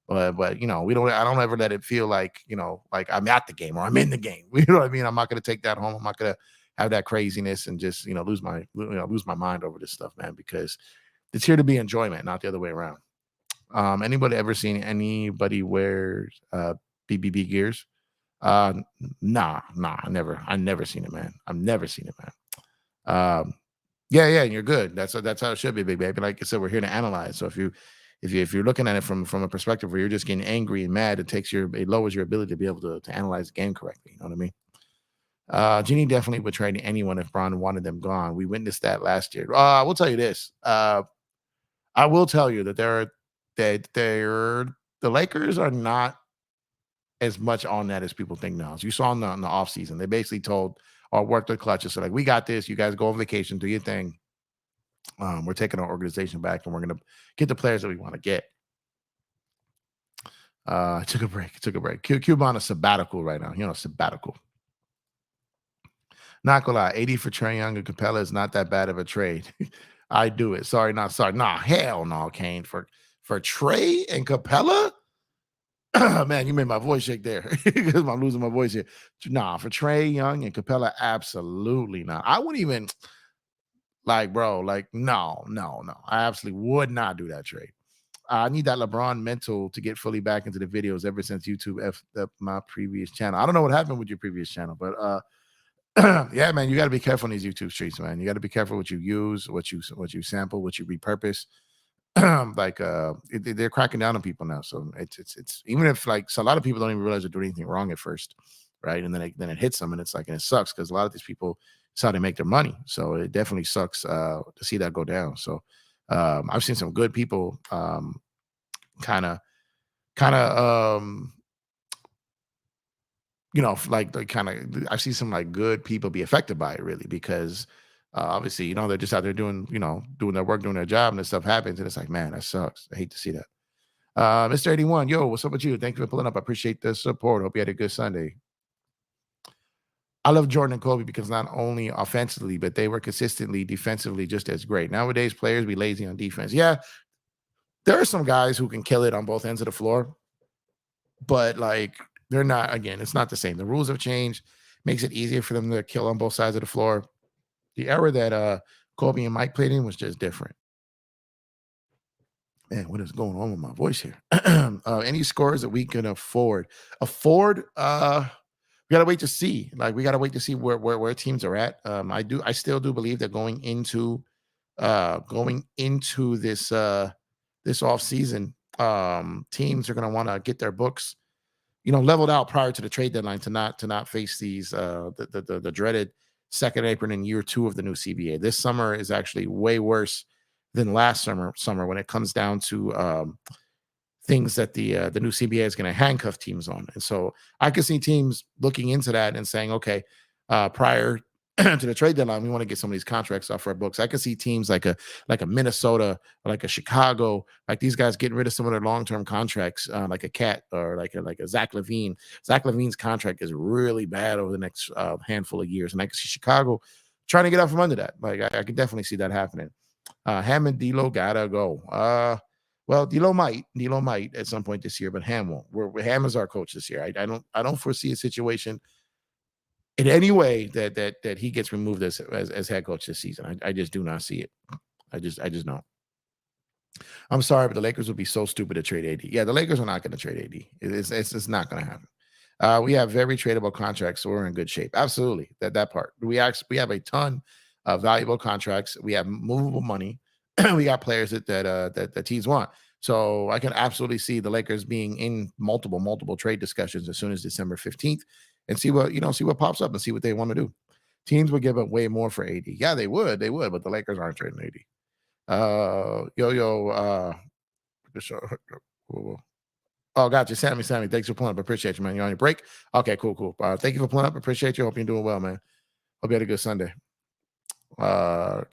But you know, I don't ever let it feel like, you know, like I'm at the game or I'm in the game. You know what I mean? I'm not gonna take that home. I'm not gonna have that craziness and just, you know, lose my mind over this stuff, man, because it's here to be enjoyment, not the other way around. Anybody ever seen anybody wear BBB gears? Nah, I never seen it, man. I've never seen it, man. Yeah, and you're good. That's how it should be, big baby. Like I said, we're here to analyze. So if you're looking at it from a perspective where you're just getting angry and mad, it lowers your ability to be able to analyze the game correctly. You know what I mean? Genie definitely would trade anyone if Bron wanted them gone. We witnessed that last year. I will tell you this. I will tell you that the Lakers are not as much on that as people think now. As you saw in the offseason, they basically told or worked the clutches. So like, we got this. You guys go on vacation, do your thing. We're taking our organization back and we're going to get the players that we want to get. Took a break. Cuba on a sabbatical right now. You know, sabbatical. Not gonna lie, 80 for Trae Young and Capella is not that bad of a trade. I do it. Sorry, not sorry. Nah, hell no, Kane. For Trae and Capella? Man, you made my voice shake there because I'm losing my voice here. Nah, for Trae Young and Capella, absolutely not. I wouldn't even no. I absolutely would not do that trade. I need that LeBron mental to get fully back into the videos ever since YouTube effed up my previous channel. I don't know what happened with your previous channel, but yeah, man, you got to be careful on these YouTube streets, man. You got to be careful what you use, what you sample, what you repurpose. They're cracking down on people now. So it's even if so a lot of people don't even realize they're doing anything wrong at first, right? And then it hits them and and it sucks because a lot of these people, it's how they make their money. So it definitely sucks to see that go down. So I've seen some good people kind of I see some good people be affected by it really because obviously, they're just out there doing their work, doing their job, and this stuff happens, and it's like, man, that sucks. I hate to see that. Mr. 81, yo, what's up with you? Thank you for pulling up. I appreciate the support. Hope you had a good Sunday. I love Jordan and Kobe because not only offensively, but they were consistently defensively just as great. Nowadays, players be lazy on defense. Yeah, there are some guys who can kill it on both ends of the floor, but they're not. Again, it's not the same. The rules have changed. Makes it easier for them to kill on both sides of the floor. The era that Kobe and Mike played in was just different. Man, what is going on with my voice here? Any scores that we can afford? We gotta wait to see. We gotta wait to see where teams are at. I still do believe that going into this off season, teams are gonna want to get their books, leveled out prior to the trade deadline to not face these the dreaded second apron in year 2 of the new CBA. This summer is actually way worse than last summer when it comes down to things that the new CBA is going to handcuff teams on. And so I can see teams looking into that and saying, okay, prior to the trade deadline, we want to get some of these contracts off our books. I can see teams like a Minnesota, or like a Chicago, like these guys getting rid of some of their long-term contracts, like a Cat or like a Zach LaVine. Zach LaVine's contract is really bad over the next handful of years, and I can see Chicago trying to get out from under that. I can definitely see that happening. Ham and D'Lo gotta go. Well, D'Lo might at some point this year, but Ham won't. Ham is our coach this year. I don't foresee a situation in any way that he gets removed as head coach this season. I just do not see it. I just don't. I'm sorry, but the Lakers would be so stupid to trade AD. Yeah, the Lakers are not going to trade AD. It's not going to happen. We have very tradable contracts, so we're in good shape. Absolutely, that part. We have a ton of valuable contracts. We have movable money. We got players that teams want. So I can absolutely see the Lakers being in multiple trade discussions as soon as December 15th, and see what pops up and see what they want to do. Teams would give up way more for AD. Yeah, they would, but the Lakers aren't trading AD. Sure. Cool. Oh, gotcha. Sammy, thanks for pulling up. Appreciate you, man. You're on your break? Okay, cool. Thank you for pulling up. Appreciate you. Hope you're doing well, man. Hope you had a good Sunday.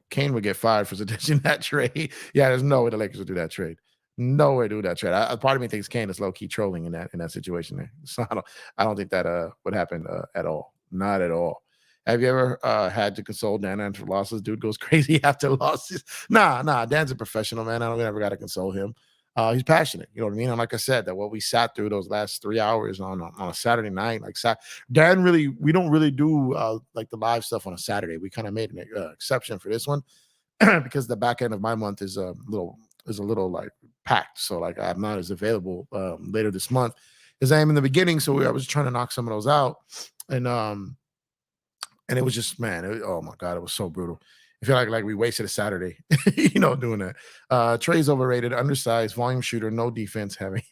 Kane would get fired for suggesting that trade. Yeah, there's no way the Lakers would do that trade. No way to do that trade. Part of me thinks Kane is low key trolling in that situation there. So I don't think that would happen at all. Not at all. Have you ever had to console Dan after losses? Dude goes crazy after losses. Nah. Dan's a professional, man. I don't ever got to console him. He's passionate. You know what I mean? And like I said, that what we sat through those last 3 hours on a Saturday night, Dan we don't really do like the live stuff on a Saturday. We kind of made an exception for this one because the back end of my month is a little like packed. So like I'm not as available later this month as I am in the beginning. So I was trying to knock some of those out, and it was just, man, oh my God, it was so brutal. I feel like we wasted a Saturday, doing that. Trey's overrated, undersized, volume shooter, no defense heavy.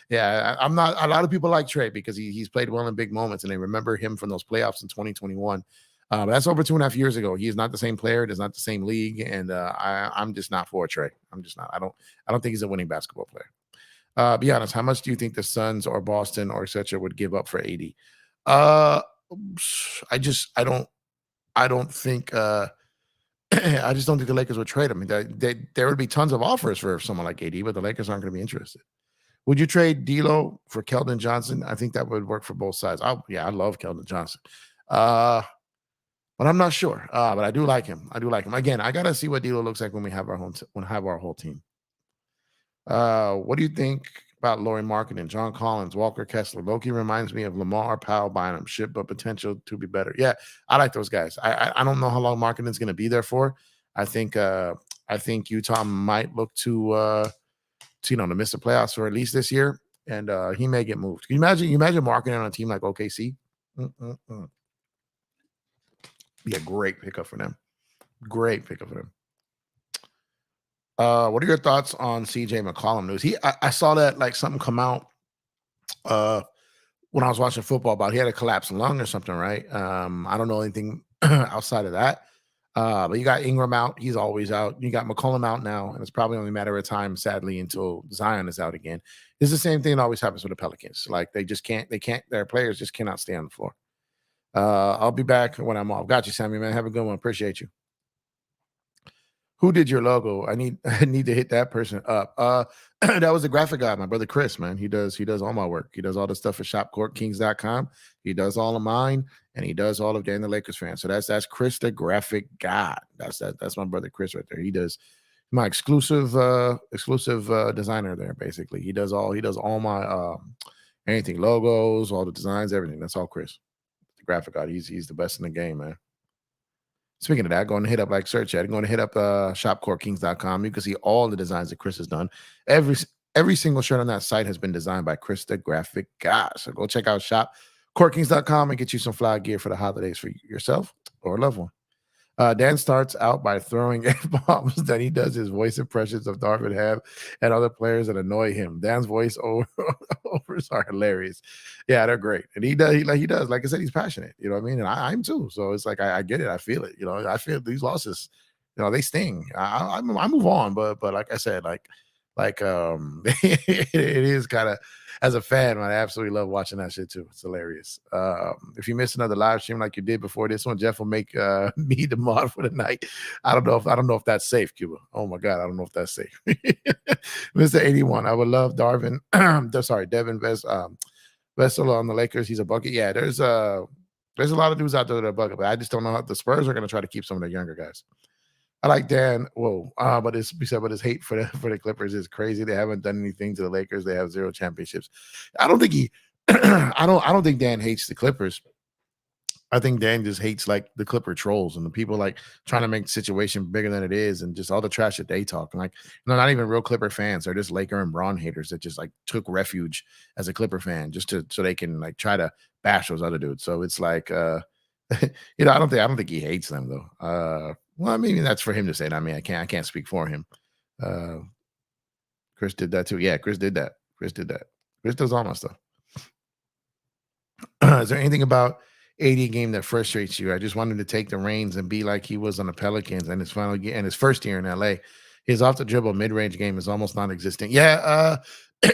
Yeah, I'm not. A lot of people like Trey because he's played well in big moments, and they remember him from those playoffs in 2021. But that's over 2.5 years ago. He is not the same player. It is not the same league, and I'm just not for Trey. I'm just not. I don't think he's a winning basketball player. Be honest. How much do you think the Suns or Boston or etc. would give up for AD? Uh, I don't think. I just don't think the Lakers would trade him. There would be tons of offers for someone like AD, but the Lakers aren't going to be interested. Would you trade D'Lo for Keldon Johnson? I think that would work for both sides. I love Keldon Johnson, but I'm not sure. But I do like him. Again, I got to see what D'Lo looks like when we have our whole team. What do you think about Laurie Marketing, John Collins, Walker Kessler? Loki reminds me of Lamar Powell Bynum, ship, but potential to be better. Yeah, I like those guys. I don't know how long Marketing is going to be there for. I think Utah might look to miss the playoffs for at least this year, and he may get moved. Can you imagine Marketing on a team like OKC? Be a great pickup for them. What are your thoughts on CJ McCollum news? I saw that like something come out when I was watching football about he had a collapsed lung or something, right? I don't know anything outside of that. But you got Ingram out, he's always out. You got McCollum out now, and it's probably only a matter of time, sadly, until Zion is out again. It's the same thing that always happens with the Pelicans. Like their players just cannot stay on the floor. I'll be back when I'm off. Got you, Sammy, man. Have a good one. Appreciate you. Who did your logo? I need to hit that person up. That was the graphic guy, my brother Chris, man. He does all my work. He does all the stuff for shopcourtkings.com. He does all of mine, and he does all of Dan the Lakers fan. So that's Chris the graphic guy. That's my brother Chris right there. He does my exclusive designer there, basically. He does all my anything, logos, all the designs, everything. That's all Chris. The graphic guy. He's the best in the game, man. Speaking of that, going to hit up search at it, going to hit up shopcourtkings.com. You can see all the designs that Chris has done. Every single shirt on that site has been designed by Chris the graphic guy. So go check out shopcourtkings.com and get you some fly gear for the holidays for yourself or a loved one. Dan starts out by throwing F-bombs. Then he does his voice impressions of Darvin Ham and other players that annoy him. Dan's voice overs are hilarious. Yeah, they're great. And he does. Like I said, he's passionate. You know what I mean? And I'm too. So it's like I get it. I feel it. I feel these losses. They sting. I move on, but like I said, it is kind of, as a fan, man, I absolutely love watching that shit too. It's hilarious. If you miss another live stream like you did before this one, Jeff will make me the mod for the night. I don't know if that's safe, Cuba. Oh my God, I don't know if that's safe. Mr. 81, I would love Darvin. Devin Vessel on the Lakers. He's a bucket. Yeah, there's a lot of dudes out there that are bucket, but I just don't know how the Spurs are going to try to keep some of their younger guys. I like Dan. But his hate for the Clippers is crazy. They haven't done anything to the Lakers. They have 0 championships. I don't think I don't think Dan hates the Clippers. I think Dan just hates like the Clipper trolls and the people like trying to make the situation bigger than it is, and just all the trash that they talk. And like, not even real Clipper fans. They're just Laker and Braun haters that just like took refuge as a Clipper fan just to so they can like try to bash those other dudes. So it's like, I don't think he hates them though. Well, I mean that's for him to say. I mean, I can't speak for him. Uh, Chris did that too. Yeah, Chris did that. Chris did that. Chris does all my stuff. Is there anything about AD game that frustrates you? I just wanted to take the reins and be like he was on the Pelicans and his and his first year in LA. His off the dribble mid range game is almost non-existent. Yeah,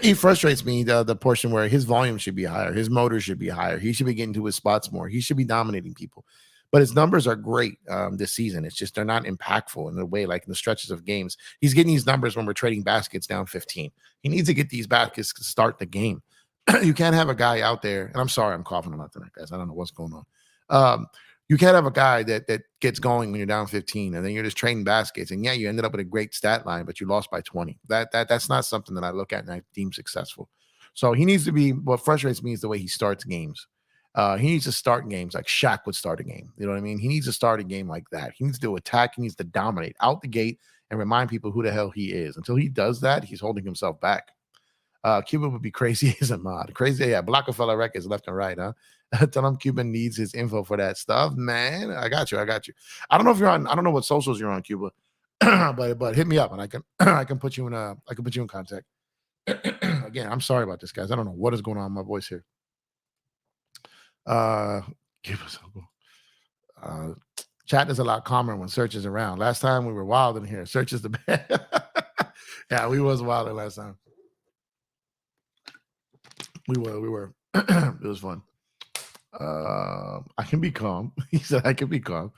he frustrates me. The portion where his volume should be higher, his motor should be higher. He should be getting to his spots more. He should be dominating people. But his numbers are great this season. It's just they're not impactful in the way like in the stretches of games. He's getting these numbers when we're trading baskets down 15. He needs to get these baskets to start the game. You can't have a guy out there, and I'm sorry, I'm coughing a lot tonight, guys. I don't know what's going on. You can't have a guy that gets going when you're down 15, and then you're just trading baskets. And yeah, you ended up with a great stat line, but you lost by 20. That's not something that I look at and I deem successful. So he needs to be. What frustrates me is the way he starts games. He needs to start games like Shaq would start a game. You know what I mean? He needs to start a game like that. He needs to attack. He needs to dominate out the gate and remind people who the hell he is. Until he does that, he's holding himself back. Cuban would be crazy as a mod. Crazy, yeah. Blockefeller records left and right, huh? Tell him Cuban needs his info for that stuff, man. I got you. I got you. I don't know if you're on. I don't know what socials you're on, Cuba, but hit me up and I can I can put you in I can put you in contact. Again, I'm sorry about this, guys. I don't know what is going on with my voice here. Uh, Cuba, uh, chat is a lot calmer when Search is around. Last time we were wild in here. Search is the best. Yeah, we was wild last time. We were. It was fun. I can be calm. He said I can be calm.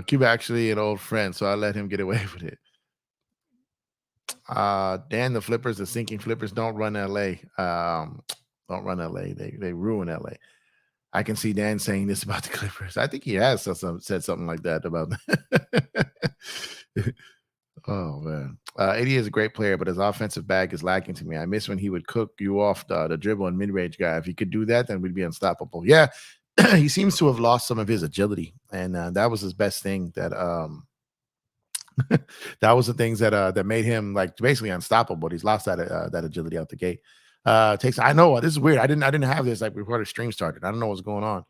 Cuba actually an old friend, so I let him get away with it. Dan, the flippers, the sinking flippers don't run LA. Don't run LA. They ruin LA. I can see Dan saying this about the Clippers. I think he has said something like that about Oh man, AD is a great player, but his offensive bag is lacking to me. I miss when he would cook you off the dribble and mid-range guy. If he could do that, then we'd be unstoppable. Yeah, he seems to have lost some of his agility, and that was his best thing. That was the things that made him like basically unstoppable. He's lost that agility out the gate. Takes. I know this is weird. I didn't have this like before the stream started. I don't know what's going on.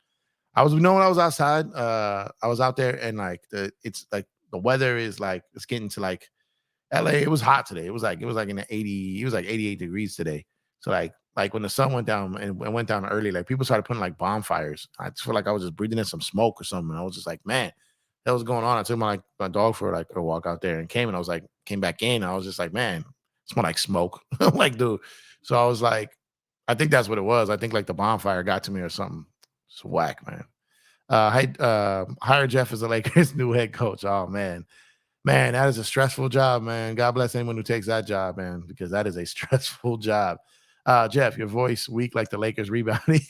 When I was outside, I was out there and like it's like the weather is like it's getting to like LA. It was hot today. It was like in the 80, it was like 88 degrees today. So like when the sun went down and went down early, like people started putting like bonfires. I just feel like I was just breathing in some smoke or something. I was just like, man, that was going on. I took my dog for like a walk out there and came back in. I was just like, man, it smelled like smoke. I'm like, dude. So I was like, I think that's what it was. I think like the bonfire got to me or something. It's whack, man. Hire Jeff as the Lakers' new head coach. Oh man, that is a stressful job, man. God bless anyone who takes that job, man, because that is a stressful job. Jeff, your voice weak like the Lakers rebounding.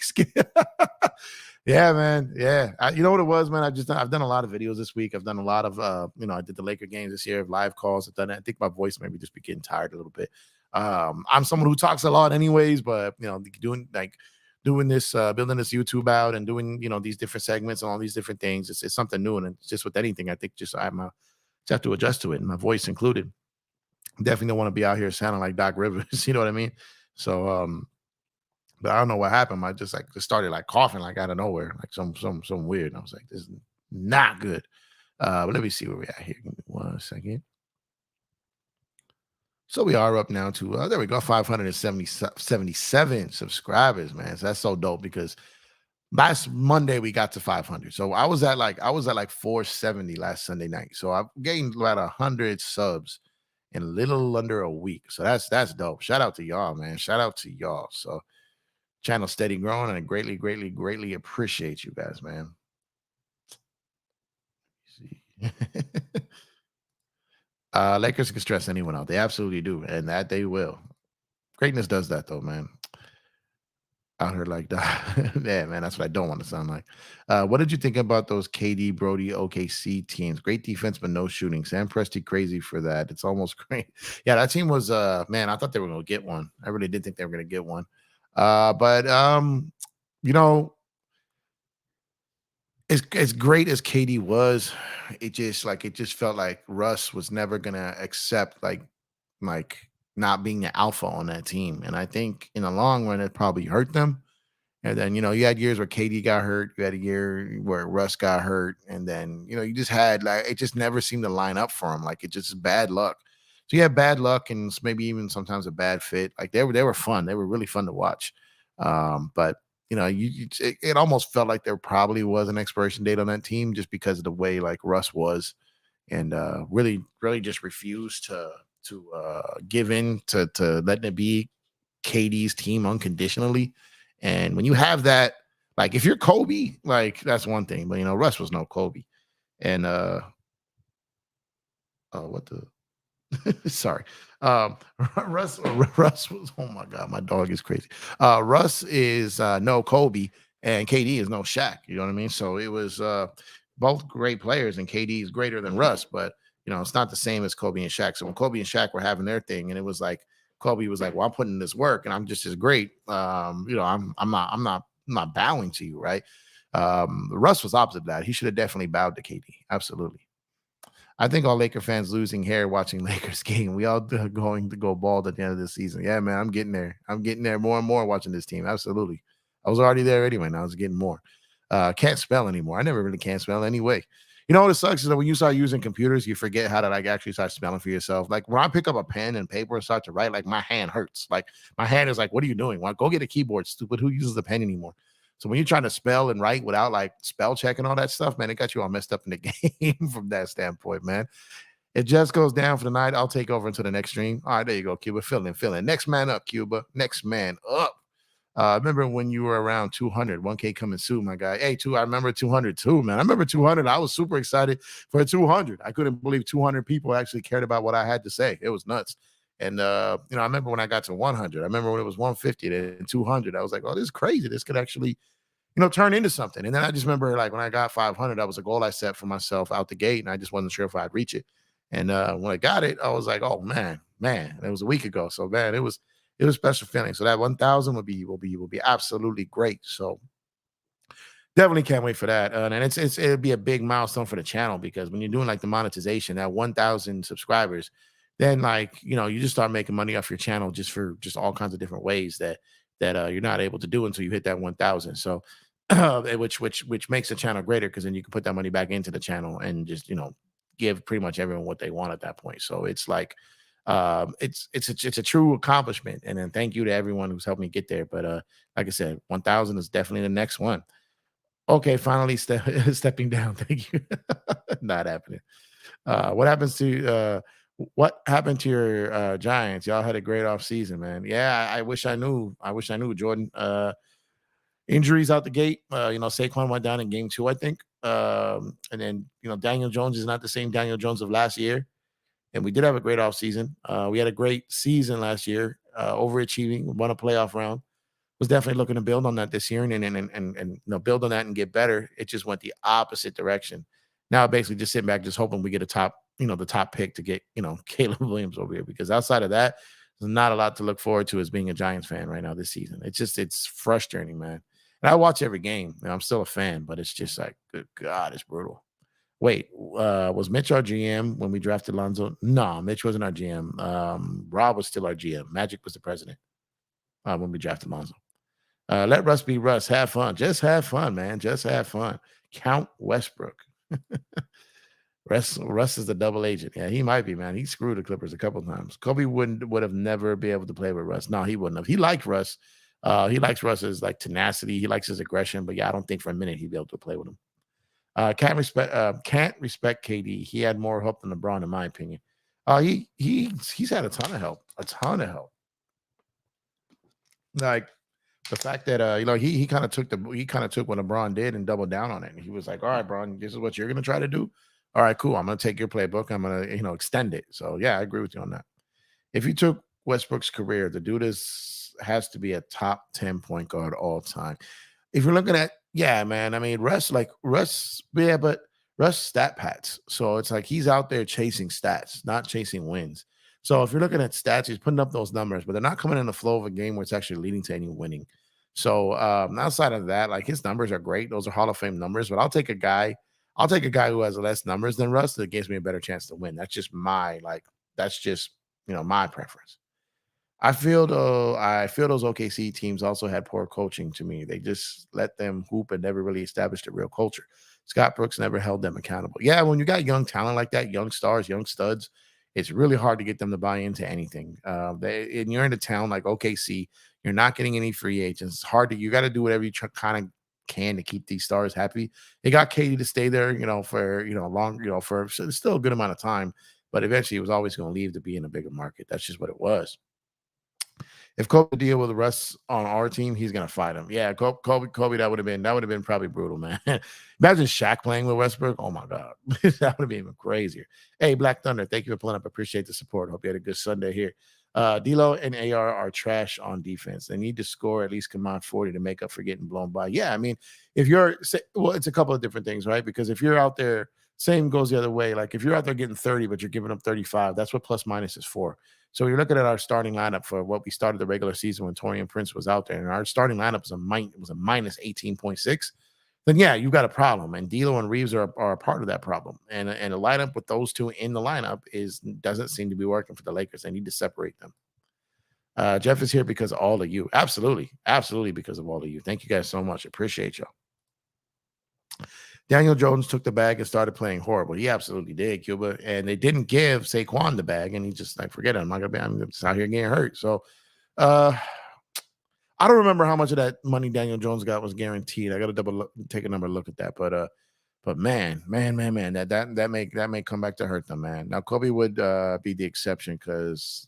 Yeah, man. Yeah, you know what it was, man. I've done a lot of videos this week. I've done a lot of I did the Laker games this year, live calls. I've done it. I think my voice maybe just be getting tired a little bit. I'm someone who talks a lot, anyways, but doing this, building this YouTube out and doing, these different segments and all these different things. It's something new. And it's just with anything, I think just just have to adjust to it, and my voice included. Definitely don't want to be out here sounding like Doc Rivers. You know what I mean? So, but I don't know what happened. I just started like coughing like out of nowhere, like some weird. And I was like, this is not good. But let me see where we're at here. Give me 1 second. So we are up now to there we go, 577 subscribers, man. So that's so dope because last Monday we got to 500. So I was at like 470 last Sunday night. So I've gained about 100 subs in a little under a week. So that's dope. Shout out to y'all, man. Shout out to y'all. So channel steady growing, and I greatly appreciate you guys, man. See. Lakers can stress anyone out. They absolutely do, and that they will. Greatness does that though, man. Out here like that. Yeah, man, that's what I don't want to sound like. What did you think about those KD Brody OKC teams? Great defense, but no shooting. Sam Presti crazy for that. It's almost great. Yeah, that team was man, I thought they were gonna get one. I really did think they were gonna get one. But you know, as great as KD was, it just felt like Russ was never gonna accept like not being the alpha on that team. And I think in the long run it probably hurt them. And then, you had years where KD got hurt, you had a year where Russ got hurt, and then, you just had like it just never seemed to line up for him. Like it just is bad luck. So you had bad luck and maybe even sometimes a bad fit. Like they were fun. They were really fun to watch. But it almost felt like there probably was an expiration date on that team just because of the way like Russ was, and really, really just refused to give in to letting it be KD's team unconditionally. And when you have that, like if you're Kobe, like that's one thing, but Russ was no Kobe. And what the sorry. Russ Russ was, oh my god, my dog is crazy. Russ is no Kobe and KD is no Shaq. You know what I mean? So it was both great players, and KD is greater than Russ, but it's not the same as Kobe and Shaq. So when Kobe and Shaq were having their thing, and it was like Kobe was like, "Well, I'm putting in this work, and I'm just as great." I'm not bowing to you, right? Russ was opposite of that. He should have definitely bowed to KD. Absolutely. I think all Laker fans losing hair watching Lakers game. We all going to go bald at the end of the season. Yeah, man, I'm getting there. I'm getting there more and more watching this team. Absolutely. I was already there anyway. Now I was getting more. Can't spell anymore. I never really can't spell anyway. You know what sucks is that when you start using computers, you forget how to like actually start spelling for yourself. Like when I pick up a pen and paper and start to write, like my hand hurts. Like my hand is like, what are you doing? Well, go get a keyboard, stupid. Who uses a pen anymore? So when you're trying to spell and write without like spell check and all that stuff, man, it got you all messed up in the game from that standpoint, man. It just goes down for the night. I'll take over until the next stream. All right, there you go, Cuba. Feeling. Next man up, Cuba. Next man up. I remember when you were around 200, 1K coming soon, my guy. Hey, I remember 200 too, man. I remember 200. I was super excited for 200. I couldn't believe 200 people actually cared about what I had to say. It was nuts. And, I remember when I got to 100. I remember when it was 150 and 200. I was like, oh, this is crazy. This could actually turn into something. And then I just remember like when I got 500, that was a goal I set for myself out the gate, and I just wasn't sure if I'd reach it. And when I got it, I was like, oh man, it was a week ago. So man, it was special feeling. So that 1,000 will be absolutely great. So definitely can't wait for that. And it'll be a big milestone for the channel, because when you're doing like the monetization, that 1,000 subscribers, then like you just start making money off your channel just for just all kinds of different ways that you're not able to do until you hit that 1,000. So which makes the channel greater, because then you can put that money back into the channel and just give pretty much everyone what they want at that point. So it's like it's a true accomplishment, and then thank you to everyone who's helped me get there. But like I said, 1,000 is definitely the next one. Okay, finally stepping down. Thank you. Not happening. What happened to your Giants? Y'all had a great off season, man. Yeah, I wish I knew. I wish I knew, Jordan. Injuries out the gate. Saquon went down in game 2, I think. And then Daniel Jones is not the same Daniel Jones of last year. And we did have a great offseason. We had a great season last year, overachieving, won a playoff round. Was definitely looking to build on that this year and build on that and get better. It just went the opposite direction. Now basically just sitting back, just hoping we get the top pick to get, Caleb Williams over here, because outside of that, there's not a lot to look forward to as being a Giants fan right now this season. It's frustrating, man. And I watch every game, and I'm still a fan, but it's just like, good God, it's brutal. Wait, was Mitch our GM when we drafted Lonzo? No, Mitch wasn't our GM. Rob was still our GM. Magic was the president when we drafted Lonzo. Let Russ be Russ. Have fun. Just have fun, man. Just have fun. Count Westbrook. Russ is the double agent. Yeah, he might be, man. He screwed the Clippers a couple times. Kobe would have never be able to play with Russ. No, he wouldn't have. He liked Russ. He likes Russ's like tenacity. He likes his aggression. But yeah, I don't think for a minute he'd be able to play with him. Can't respect KD. He had more help than LeBron, in my opinion. He's had a ton of help. A ton of help. Like the fact that he kind of took what LeBron did and doubled down on it. And he was like, all right, Bron, this is what you're gonna try to do. All right, cool. I'm gonna take your playbook. I'm gonna extend it. So yeah, I agree with you on that. If you took Westbrook's career, the dude has to be a top 10 point guard all time. If you're looking at, yeah, man, I mean, Russ, yeah, but Russ stat pads. So it's like he's out there chasing stats, not chasing wins. So if you're looking at stats, he's putting up those numbers, but they're not coming in the flow of a game where it's actually leading to any winning. So outside of that, like his numbers are great. Those are Hall of Fame numbers, but I'll take a guy. I'll take a guy who has less numbers than Russ that gives me a better chance to win. That's just my like. That's just my preference. I feel those OKC teams also had poor coaching to me. They just let them hoop and never really established a real culture. Scott Brooks never held them accountable. Yeah, when you got young talent like that, young stars, young studs, it's really hard to get them to buy into anything. And you're in a town like OKC, you're not getting any free agents. It's hard to you got to do whatever you kind of can to keep these stars happy. They got Katie to stay there, for long, for still a good amount of time, but eventually it was always going to leave to be in a bigger market. That's just what it was. If Kobe deal with Russ on our team, he's gonna fight him. Yeah, Kobe, that would have been probably brutal, man. Imagine Shaq playing with Westbrook. Oh my god, that would have been even crazier. Hey, Black Thunder, thank you for pulling up. Appreciate the support. Hope you had a good Sunday here. D'Lo and AR are trash on defense. They need to score at least command 40 to make up for getting blown by. Yeah, I mean, if well, it's a couple of different things, right? Because if you're out there, same goes the other way. Like if you're out there getting 30, but you're giving up 35, that's what plus minus is for. So you're looking at our starting lineup for what we started the regular season when Torian Prince was out there, and our starting lineup was a minus 18.6. Then yeah, you got a problem. And D'Lo and Reeves are a part of that problem. And a lineup with those two in the lineup doesn't seem to be working for the Lakers. They need to separate them. Jeff is here because of all of you. Absolutely, absolutely because of all of you. Thank you guys so much. Appreciate y'all. Daniel Jones took the bag and started playing horrible. He absolutely did, Cuba. And they didn't give Saquon the bag, and he just like, forget it. I'm just out here getting hurt. So I don't remember how much of that money Daniel Jones got was guaranteed. I got to take another look at that. But man, that may come back to hurt them, man. Now Kobe would be the exception because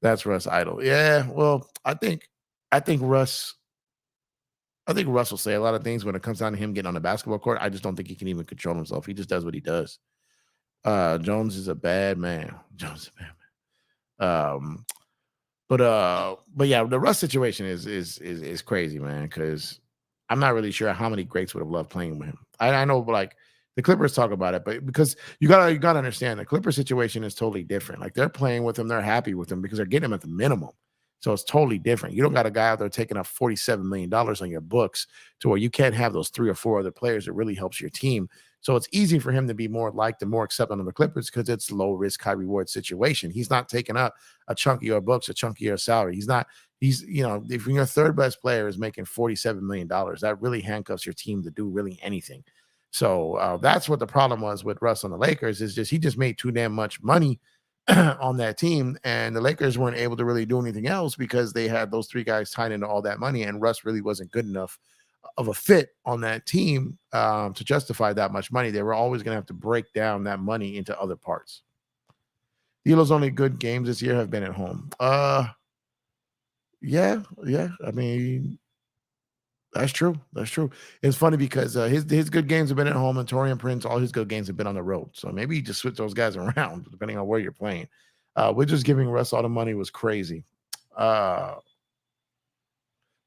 that's Russ Idol. Yeah, well, I think Russ. I think Russ will say a lot of things when it comes down to him getting on the basketball court. I just don't think he can even control himself. He just does what he does. Jones is a bad man. Jones is a bad man. But yeah, the Russ situation is crazy, man, because I'm not really sure how many greats would have loved playing with him. I know, like the Clippers talk about it, but because you gotta understand the Clippers situation is totally different. Like they're playing with him, they're happy with him because they're getting him at the minimum. So it's totally different. You don't got a guy out there taking up $47 million on your books to where you can't have those 3 or 4 other players that really helps your team. So it's easy for him to be more liked and more accepted on the Clippers because it's low risk, high reward situation. He's not taking up a chunk of your books, a chunk of your salary. If your third best player is making $47 million, that really handcuffs your team to do really anything. So that's what the problem was with Russ on the Lakers is just he just made too damn much money on that team, and the Lakers weren't able to really do anything else because they had those 3 guys tied into all that money, and Russ really wasn't good enough of a fit on that team to justify that much money. They were always going to have to break down that money into other parts. D'Lo's only good games this year have been at home. Yeah. I mean, that's true. That's true. It's funny because his good games have been at home, and Torian Prince, all his good games have been on the road. So maybe you just switch those guys around depending on where you're playing. We're just giving Russ all the money was crazy. Well,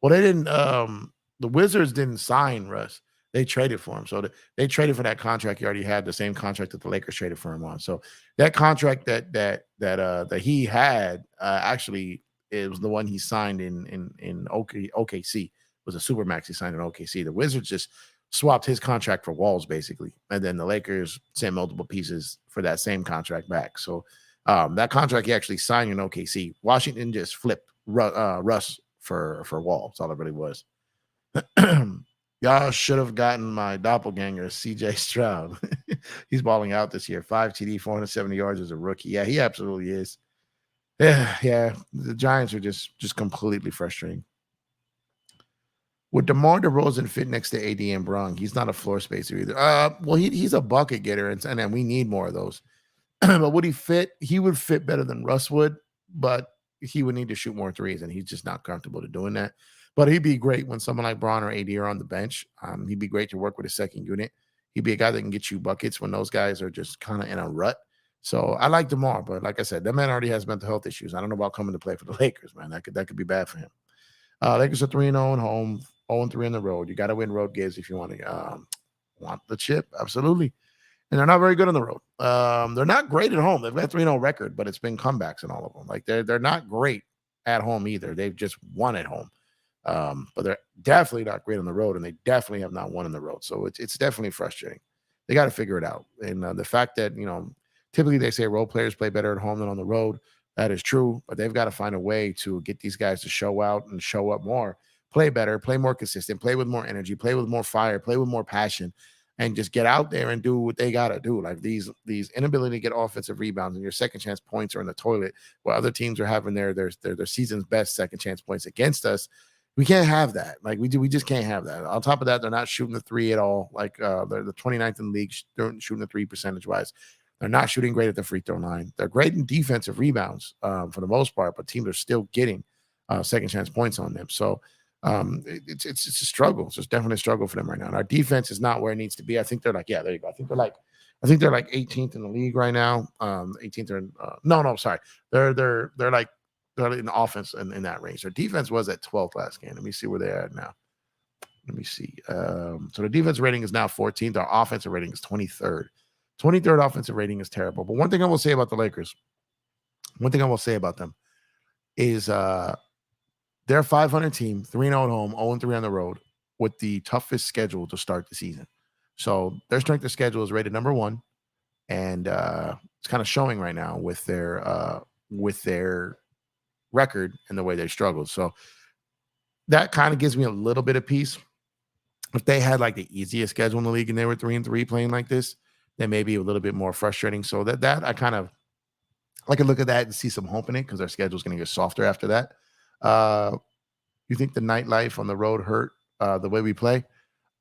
they didn't. The Wizards didn't sign Russ. They traded for him. So they traded for that contract he already had, the same contract that the Lakers traded for him on. So that contract that he had actually it was the one he signed in OKC. It was a supermax he signed in OKC. The Wizards just swapped his contract for Walls basically, and then the Lakers sent multiple pieces for that same contract back. So that contract he actually signed in OKC. Washington just flipped Russ for Wall. That's all it really was. Y'all should have gotten my doppelganger, CJ Stroud. He's balling out this year. 5 TD, 470 yards as a rookie. Yeah, he absolutely is. Yeah. The Giants are just completely frustrating. Would DeMar DeRozan fit next to AD and Bron? He's not a floor spacer either. Well, he's a bucket getter, and then we need more of those. But would he fit? He would fit better than Russ would, but he would need to shoot more threes, and he's just not comfortable to doing that. But he'd be great when someone like Bron or AD are on the bench. He'd be great to work with a second unit. He'd be a guy that can get you buckets when those guys are just kind of in a rut. So I like DeMar, but like I said, that man already has mental health issues. I don't know about coming to play for the Lakers, man. That could be bad for him. Lakers are 3-0 at home, 0-3 on the road. You got to win road games if you want the chip. Absolutely. And they're not very good on the road. They're not great at home. They've got 3-0 record, but it's been comebacks in all of them. Like they're not great at home either. They've just won at home. But they're definitely not great on the road, and they definitely have not won on the road. So it's definitely frustrating. They got to figure it out. And the fact that typically they say role players play better at home than on the road. That is true, but they've got to find a way to get these guys to show out and show up more, play better, play more consistent, play with more energy, play with more fire, play with more passion, and just get out there and do what they got to do. Like these inability to get offensive rebounds and your second chance points are in the toilet, while other teams are having their season's best second chance points against us. We can't have that. Like we just can't have that. On top of that, they're not shooting the three at all. Like they're the 29th in the league shooting the three percentage wise. They're not shooting great at the free throw line. They're great in defensive rebounds for the most part, but teams are still getting second chance points on them. So it's a struggle. It's just definitely a struggle for them right now. And our defense is not where it needs to be. I think they're like, yeah, there you go. I think they're like 18th in the league right now. 18th or no, sorry. They're like they're in the offense in that range. Their defense was at 12th last game. Let me see where they're at now. Let me see. So the defense rating is now 14th. Our offensive rating is 23rd. 23rd offensive rating is terrible. But one thing I will say about the Lakers, one thing I will say about them is they're a 500 team, 3-0 at home, 0-3 on the road, with the toughest schedule to start the season. So their strength of schedule is rated number 1, and it's kind of showing right now with their record and the way they struggled. So that kind of gives me a little bit of peace. If they had like the easiest schedule in the league and they were 3-3 playing like this, then maybe a little bit more frustrating. So that I kind of I can look at that and see some hope in it because their schedule is going to get softer after that. You think the nightlife on the road hurt the way we play?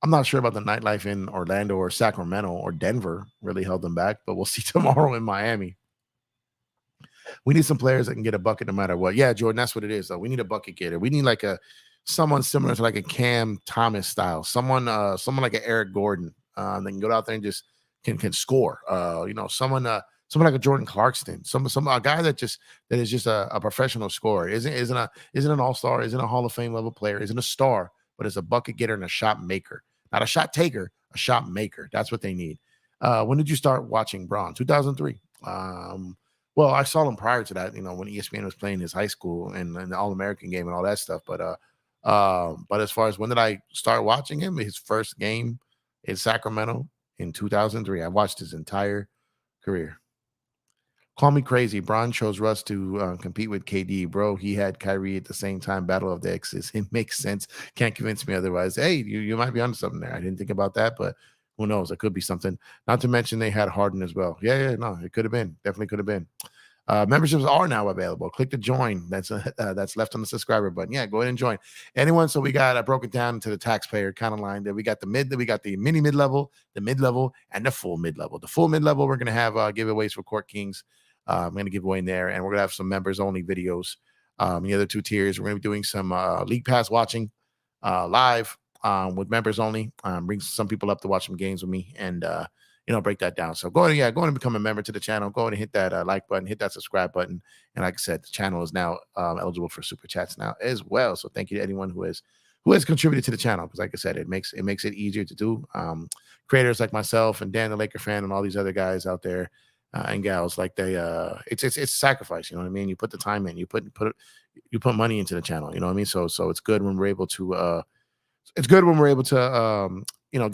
I'm not sure about the nightlife in Orlando or Sacramento or Denver really held them back, but we'll see tomorrow in Miami. We need some players that can get a bucket no matter what. Yeah, Jordan, that's what it is, though. We need a bucket getter. We need like someone similar to like a Cam Thomas style, someone like an Eric Gordon that can go out there and just can score. Someone like a Jordan Clarkson, a guy that is just a professional scorer. Isn't an all-star, isn't a Hall of Fame level player, isn't a star, but is a bucket getter and a shot maker. Not a shot taker, a shot maker. That's what they need. When did you start watching Braun? 2003. Well, I saw him prior to that, when ESPN was playing his high school and the All-American game and all that stuff. But as far as when did I start watching him, his first game in Sacramento in 2003. I watched his entire career. Call me crazy. Bron chose Russ to compete with KD. Bro, he had Kyrie at the same time. Battle of the X's. It makes sense. Can't convince me otherwise. Hey, you might be onto something there. I didn't think about that, but who knows? It could be something. Not to mention they had Harden as well. Yeah, no, it could have been. Definitely could have been. Memberships are now available. Click to join. That's left on the subscriber button. Yeah, go ahead and join. Anyone. So we got broke it down to the taxpayer kind of line. That we got the mini mid level, the mid level, and the full mid level. The full mid level, we're gonna have giveaways for Court Kings. I'm gonna give away in there, and we're gonna have some members only videos. The other 2 tiers, we're gonna be doing some League Pass watching live with members only. Bring some people up to watch some games with me and break that down. So go ahead and become a member to the channel. Go ahead and hit that like button, hit that subscribe button. And like I said, the channel is now eligible for super chats now as well. So thank you to anyone who has contributed to the channel, because like I said, it makes it easier to do. Creators like myself and Dan the Laker fan and all these other guys out there and gals, like they it's sacrifice. You know what I mean? You put the time in, you put money into the channel. You know what I mean? So it's good when we're able to get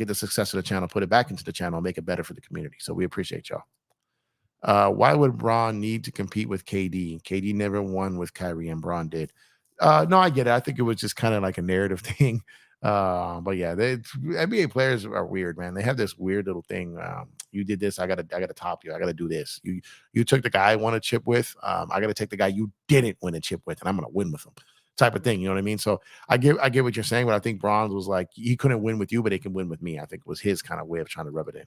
the success of the channel, put it back into the channel, make it better for the community. So we appreciate y'all. Why would Bron need to compete with KD? KD never won with Kyrie, and Bron did. No, I get it. I think it was just kind of like a narrative thing. But yeah, NBA players are weird, man. They have this weird little thing. You did this, I gotta top you. I gotta do this. You took the guy I won a chip with. I gotta take the guy you didn't win a chip with, and I'm gonna win with him. Type of thing, you know what I mean? So I get what you're saying, but I think Bronze was like, he couldn't win with you, but he can win with me. I think it was his kind of way of trying to rub it in.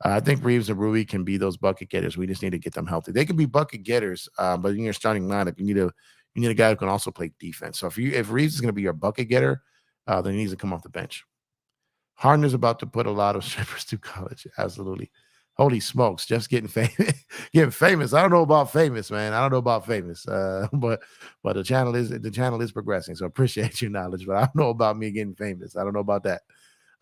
I think Reeves and Rui can be those bucket getters. We just need to get them healthy. They can be bucket getters, but in your starting lineup, you need a guy who can also play defense. So if Reeves is going to be your bucket getter, then he needs to come off the bench. Harden is about to put a lot of strippers through college. Absolutely. Holy smokes, Jeff's getting famous. I don't know about famous, man. I don't know about famous. But the channel is progressing. So appreciate your knowledge. But I don't know about me getting famous. I don't know about that.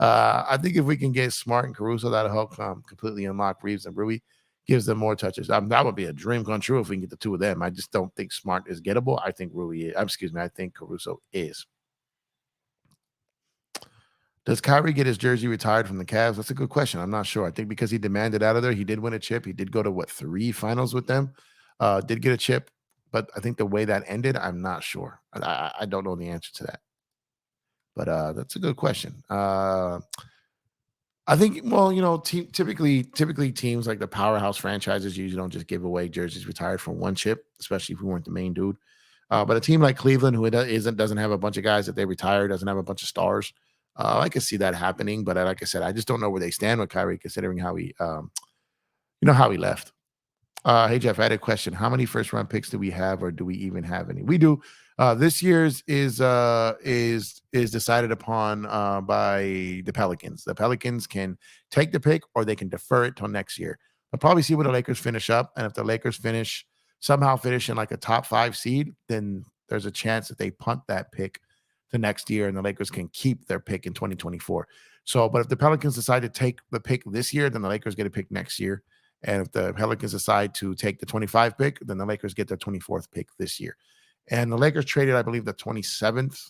I think if we can get Smart and Caruso, that'll help completely unlock Reeves and Rui. Gives them more touches. That would be a dream come true if we can get the 2 of them. I just don't think Smart is gettable. I think I think Caruso is. Does Kyrie get his jersey retired from the Cavs? That's a good question. I'm not sure. I think because he demanded out of there, he did win a chip. He did go to what, 3 finals with them. Did get a chip, but I think the way that ended, I'm not sure. I don't know the answer to that. But that's a good question. I think, well, typically teams like the powerhouse franchises usually don't just give away jerseys retired from one chip, especially if we weren't the main dude. But a team like Cleveland, who doesn't have a bunch of guys that they retire, doesn't have a bunch of stars, I could see that happening. But like I said, I just don't know where they stand with Kyrie, considering how he left. Hey Jeff, I had a question. How many first round picks do we have, or do we even have any? We do. This year's is decided upon by the Pelicans. The Pelicans can take the pick, or they can defer it till next year. I'll probably see where the Lakers finish up, and if the Lakers somehow finish in like a top 5 seed, then there's a chance that they punt that pick to next year, and the Lakers can keep their pick in 2024. So, but if the Pelicans decide to take the pick this year, then the Lakers get a pick next year. And if the Pelicans decide to take the 25 pick, then the Lakers get their 24th pick this year. And the Lakers traded, I believe, the 27th,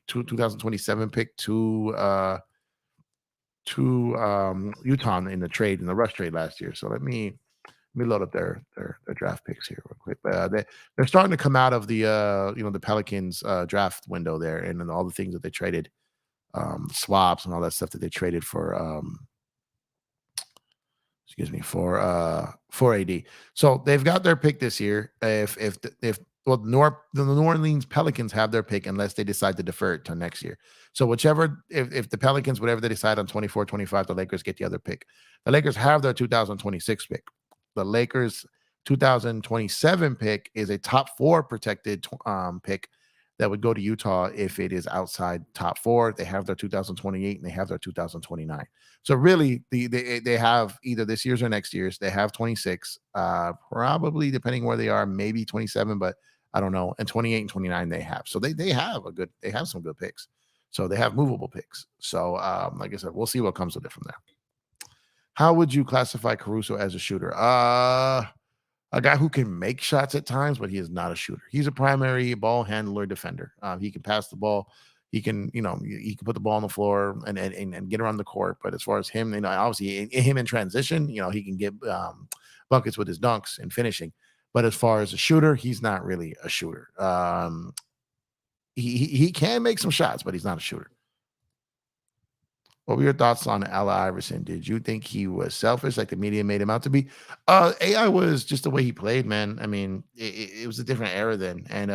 2027 pick to Utah in the trade, in the rush trade last year. So let me load up their draft picks here real quick. They're starting to come out of the Pelicans draft window there, and then all the things that they traded, swaps and all that stuff that they traded for for AD. So they've got their pick this year. The New Orleans Pelicans have their pick unless they decide to defer it to next year. So if the Pelicans, whatever they decide on 24, 25, the Lakers get the other pick. The Lakers have their 2026 pick. The Lakers 2027 pick is a top 4 protected pick that would go to Utah if it is outside top 4. They have their 2028 and they have their 2029. So really, they have either this year's or next year's. They have 26, probably depending where they are, maybe 27, but I don't know. And 28 and 29 they have. So they have some good picks. So they have movable picks. So like I said, we'll see what comes with it from there. How would you classify Caruso as a shooter? A guy who can make shots at times, but he is not a shooter. He's a primary ball handler, defender. He can pass the ball. He can put the ball on the floor and get around the court. But as far as him, obviously him in transition, he can get buckets with his dunks and finishing. But as far as a shooter, he's not really a shooter. He can make some shots, but he's not a shooter. What were your thoughts on Allen Iverson? Did you think he was selfish, like the media made him out to be? AI was just the way he played, man. I mean, it was a different era then, and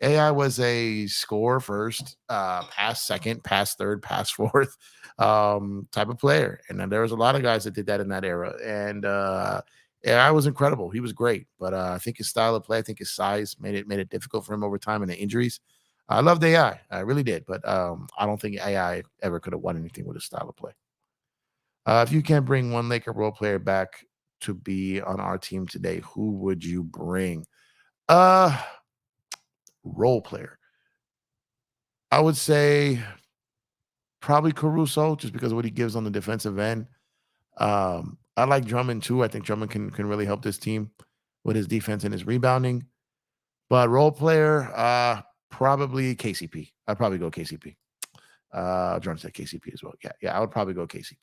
AI was a score first, pass second, pass third, pass fourth type of player, and then there was a lot of guys that did that in that era. And AI was incredible. He was great, but I think his style of play, I think his size made it difficult for him over time, and the injuries. I loved AI. I really did. But I don't think AI ever could have won anything with his style of play. If you can bring one Laker role player back to be on our team today, who would you bring? Role player. I would say probably Caruso, just because of what he gives on the defensive end. I like Drummond too. I think Drummond can really help this team with his defense and his rebounding. But role player, probably KCP. I'd probably go KCP. Jordan said KCP as well. Yeah, I would probably go KCP.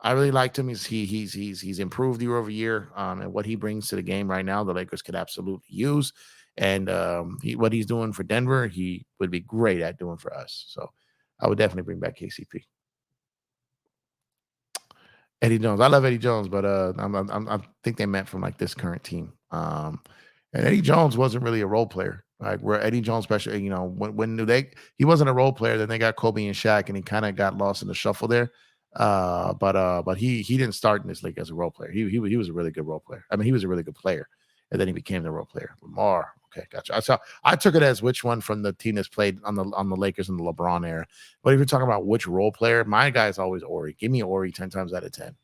I really liked him. He's improved year over year, and what he brings to the game right now, the Lakers could absolutely use. And what he's doing for Denver, he would be great at doing for us. So I would definitely bring back KCP. Eddie Jones. I love Eddie Jones, but I think they meant from like this current team. And Eddie Jones wasn't really a role player. Like where Eddie Jones, especially, when he wasn't a role player, then they got Kobe and Shaq, and he kind of got lost in the shuffle there. But he didn't start in this league as a role player. He was a really good role player. I mean, he was a really good player, and then he became the role player. Lamar, okay, gotcha. I took it as which one from the team that's played on the Lakers in the LeBron era. But if you're talking about which role player, my guy is always Ori. Give me Ori 10 times out of 10.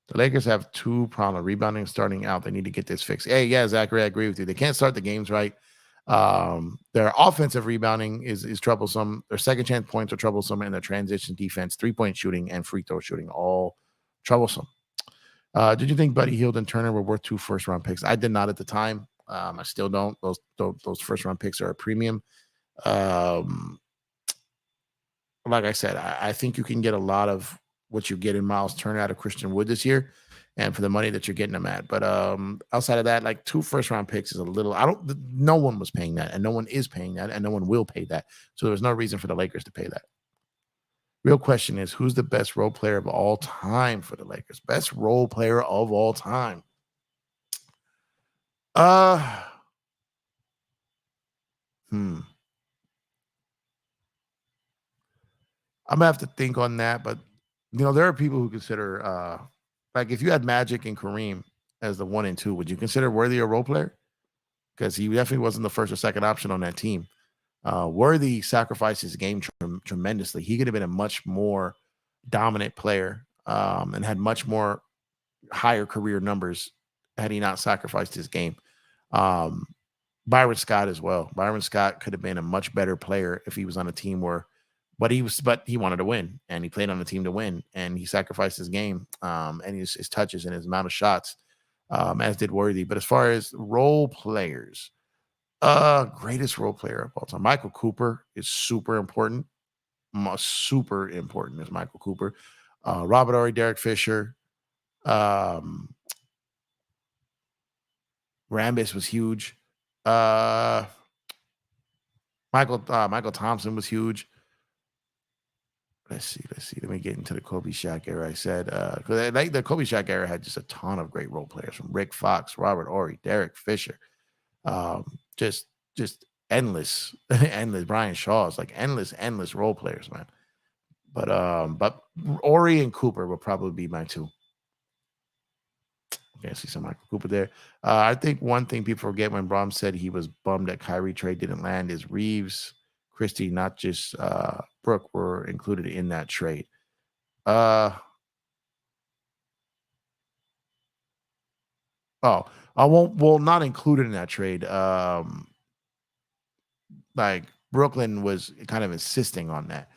The Lakers have 2 problems: rebounding, starting out. They need to get this fixed. Hey, yeah, Zachary, I agree with you. They can't start the games right. Their offensive rebounding is troublesome. Their second chance points are troublesome, and their transition defense, 3-point shooting, and free throw shooting all troublesome. Did you think Buddy Hield and Turner were worth 2 first-round picks? I did not at the time. I still don't. Those first-round picks are a premium. like I said, I think you can get a lot of what you get in Miles Turner out of Christian Wood this year, and for the money that you're getting them at. But outside of that, like 2 first round picks is a little. I don't. No one was paying that, and no one is paying that, and no one will pay that. So there's no reason for the Lakers to pay that. Real question is, who's the best role player of all time for the Lakers? Best role player of all time. Uh, hmm. I'm gonna have to think on that, but there are people who consider like if you had Magic and Kareem as the 1 and 2, would you consider Worthy a role player? Because he definitely wasn't the first or second option on that team. Worthy sacrificed his game tremendously. He could have been a much more dominant player and had much more higher career numbers had he not sacrificed his game. Um, Byron Scott as well. Byron Scott could have been a much better player if he was on a team where, but he wanted to win and he played on the team to win and he sacrificed his game and his touches and his amount of shots, as did Worthy. But as far as role players, greatest role player of all time, Michael Cooper is super important. Super important is Michael Cooper. Robert Ory, Derek Fisher, um, Rambis was huge. Uh, Michael Thompson was huge. Let's see. Let me get into the Kobe Shaq era. I said because I like the Kobe Shaq era had just a ton of great role players from Rick Fox, Robert Ory, Derek Fisher, just endless, endless. Brian Shaw's like endless role players, man. But Ory and Cooper will probably be my two. Okay, I see some Michael Cooper there. I think one thing people forget when Brom said he was bummed that Kyrie trade didn't land is Reeves, Christie, not just Brooke, were included in that trade. Uh oh, I won't. Well, not included in that trade. Like Brooklyn was kind of insisting on that,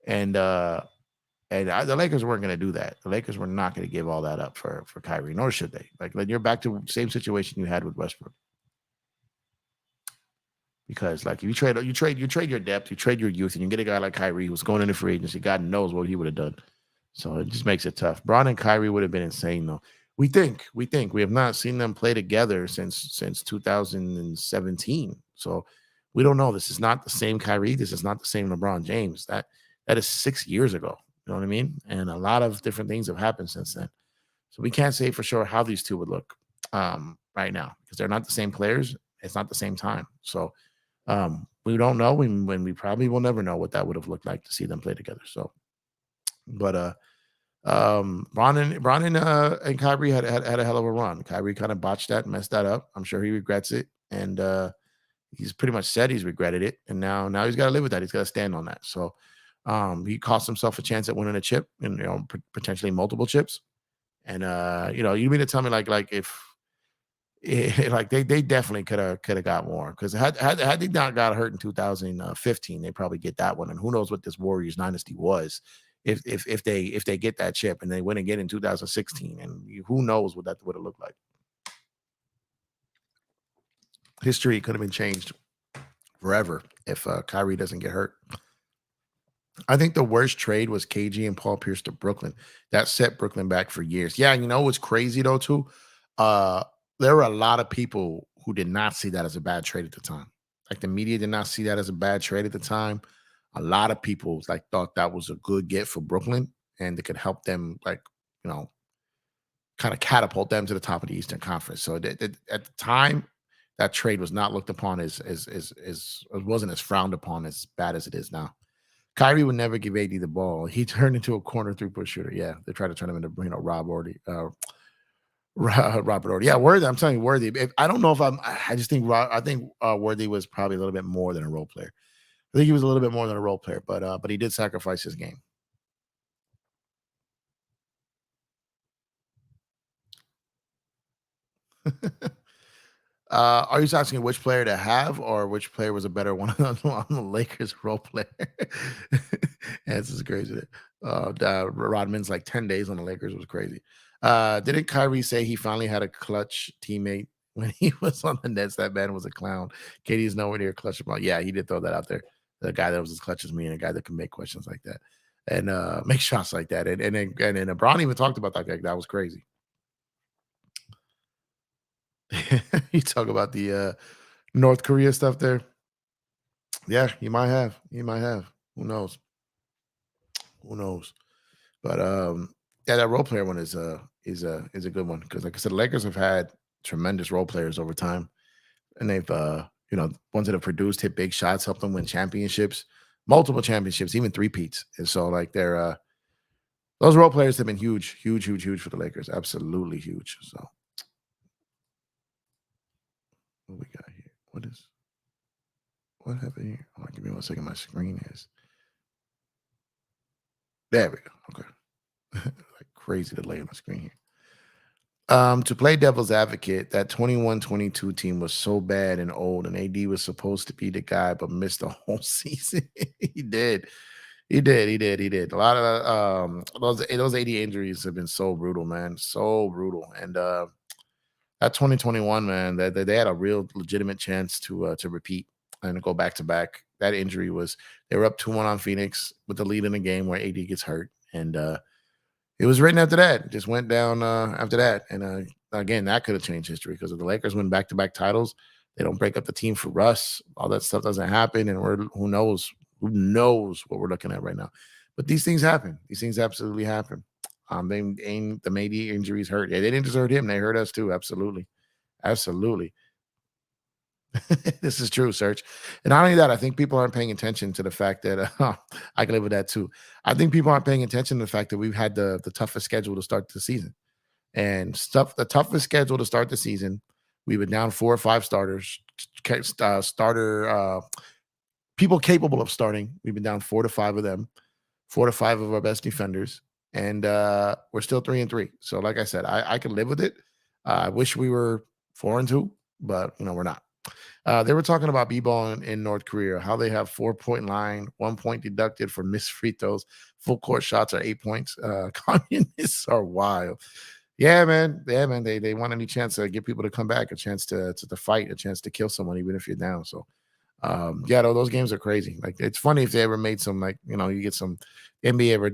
and the Lakers weren't going to do that. The Lakers were not going to give all that up for Kyrie, nor should they. Like you're back to the same situation you had with Westbrook. Because like if you trade your depth, you trade your youth, and you get a guy like Kyrie who's going into free agency. God knows what he would have done. So it just makes it tough. Braun and Kyrie would have been insane though. We have not seen them play together since 2017. So we don't know. This is not the same Kyrie. This is not the same LeBron James. That is 6 years ago. You know what I mean? And a lot of different things have happened since then. So we can't say for sure how these two would look right now because they're not the same players. It's not the same time. So we don't know. We probably will never know what that would have looked like to see them play together. So, but Ron and Kyrie had a hell of a run. Kyrie kind of botched that, messed that up. I'm sure he regrets it, and he's pretty much said he's regretted it, and now he's got to live with that. He's got to stand on that. So, he cost himself a chance at winning a chip, and potentially multiple chips. And you mean to tell me like if like they definitely could have got more because had they not got hurt in 2015, they probably get that one. And who knows what this Warriors dynasty was if they get that chip and they win again in 2016, and who knows what that would have looked like. History could have been changed forever if Kyrie doesn't get hurt. I think the worst trade was KG and Paul Pierce to Brooklyn. That set Brooklyn back for years. Yeah, you know what's crazy though too? Uh, there were a lot of people who did not see that as a bad trade at the time. Like the media did not see that as a bad trade at the time. A lot of people like thought that was a good get for Brooklyn and it could help them like, you know, kind of catapult them to the top of the Eastern Conference. So at the time, that trade was not looked upon as it wasn't as frowned upon as bad as it is now. Kyrie would never give AD the ball. He turned into a corner three-point shooter. Yeah, they tried to turn him into Robert Orty. Yeah, Worthy. I'm telling you, Worthy. I don't know if I just think I think Worthy was probably a little bit more than a role player. I think he was a little bit more than a role player, but he did sacrifice his game. Are you asking which player to have or which player was a better one on the Lakers role player? Yeah, this is crazy. Rodman's like 10 days on the Lakers was crazy. Didn't Kyrie say he finally had a clutch teammate when he was on the Nets? That man was a clown. KD's nowhere near clutch about. Yeah, he did throw that out there. The guy that was as clutch as me and a guy that can make questions like that and make shots like that. And Bron even talked about that. Like, that was crazy. You talk about the North Korea stuff there. Yeah, you might have. You might have. Who knows? Who knows? But yeah, that role player one is a good one because, like I said, the Lakers have had tremendous role players over time, and they've ones that have produced, hit big shots, helped them win championships, multiple championships, even three-peats. And so, like, they're those role players have been huge, huge, huge, huge for the Lakers. Absolutely huge. So, what we got here? What happened here? Oh, give me 1 second. My screen is there. We go. Okay, like crazy delay on my screen here. To play devil's advocate, that 21-22 team was so bad and old, and AD was supposed to be the guy, but missed the whole season. He did. He did. A lot of those AD injuries have been so brutal, man. So brutal. And that 2021, man, they had a real legitimate chance to repeat and go back to back. That injury was they were up 2-1 on Phoenix with the lead in the game where AD gets hurt. And it was written after that. It just went down after that. And again, that could have changed history because if the Lakers win back-to-back titles, they don't break up the team for Russ. All that stuff doesn't happen. And who knows what we're looking at right now. But these things happen. These things absolutely happen. The maybe injuries hurt. Yeah, they didn't just hurt him. They hurt us too. Absolutely. Absolutely. This is true, Serge. And not only that, I think people aren't paying attention to the fact that I can live with that too. I think people aren't paying attention to the fact that we've had the toughest schedule to start the season. And the toughest schedule to start the season. We've been down 4 or 5 starters, people capable of starting. We've been down 4 to 5 of them, 4 to 5 of our best defenders, and we're still 3-3. So, like I said, I can live with it. I wish we were 4-2, but we're not. They were talking about b-ball in North Korea, how they have 4-point line, 1 point deducted for missed free throws, full court shots are 8 points. Communists are wild. Yeah, man. They want any chance to get people to come back, a chance to fight, a chance to kill someone, even if you're down. So, yeah, those games are crazy. Like, it's funny if they ever made some, like, you get some NBA ever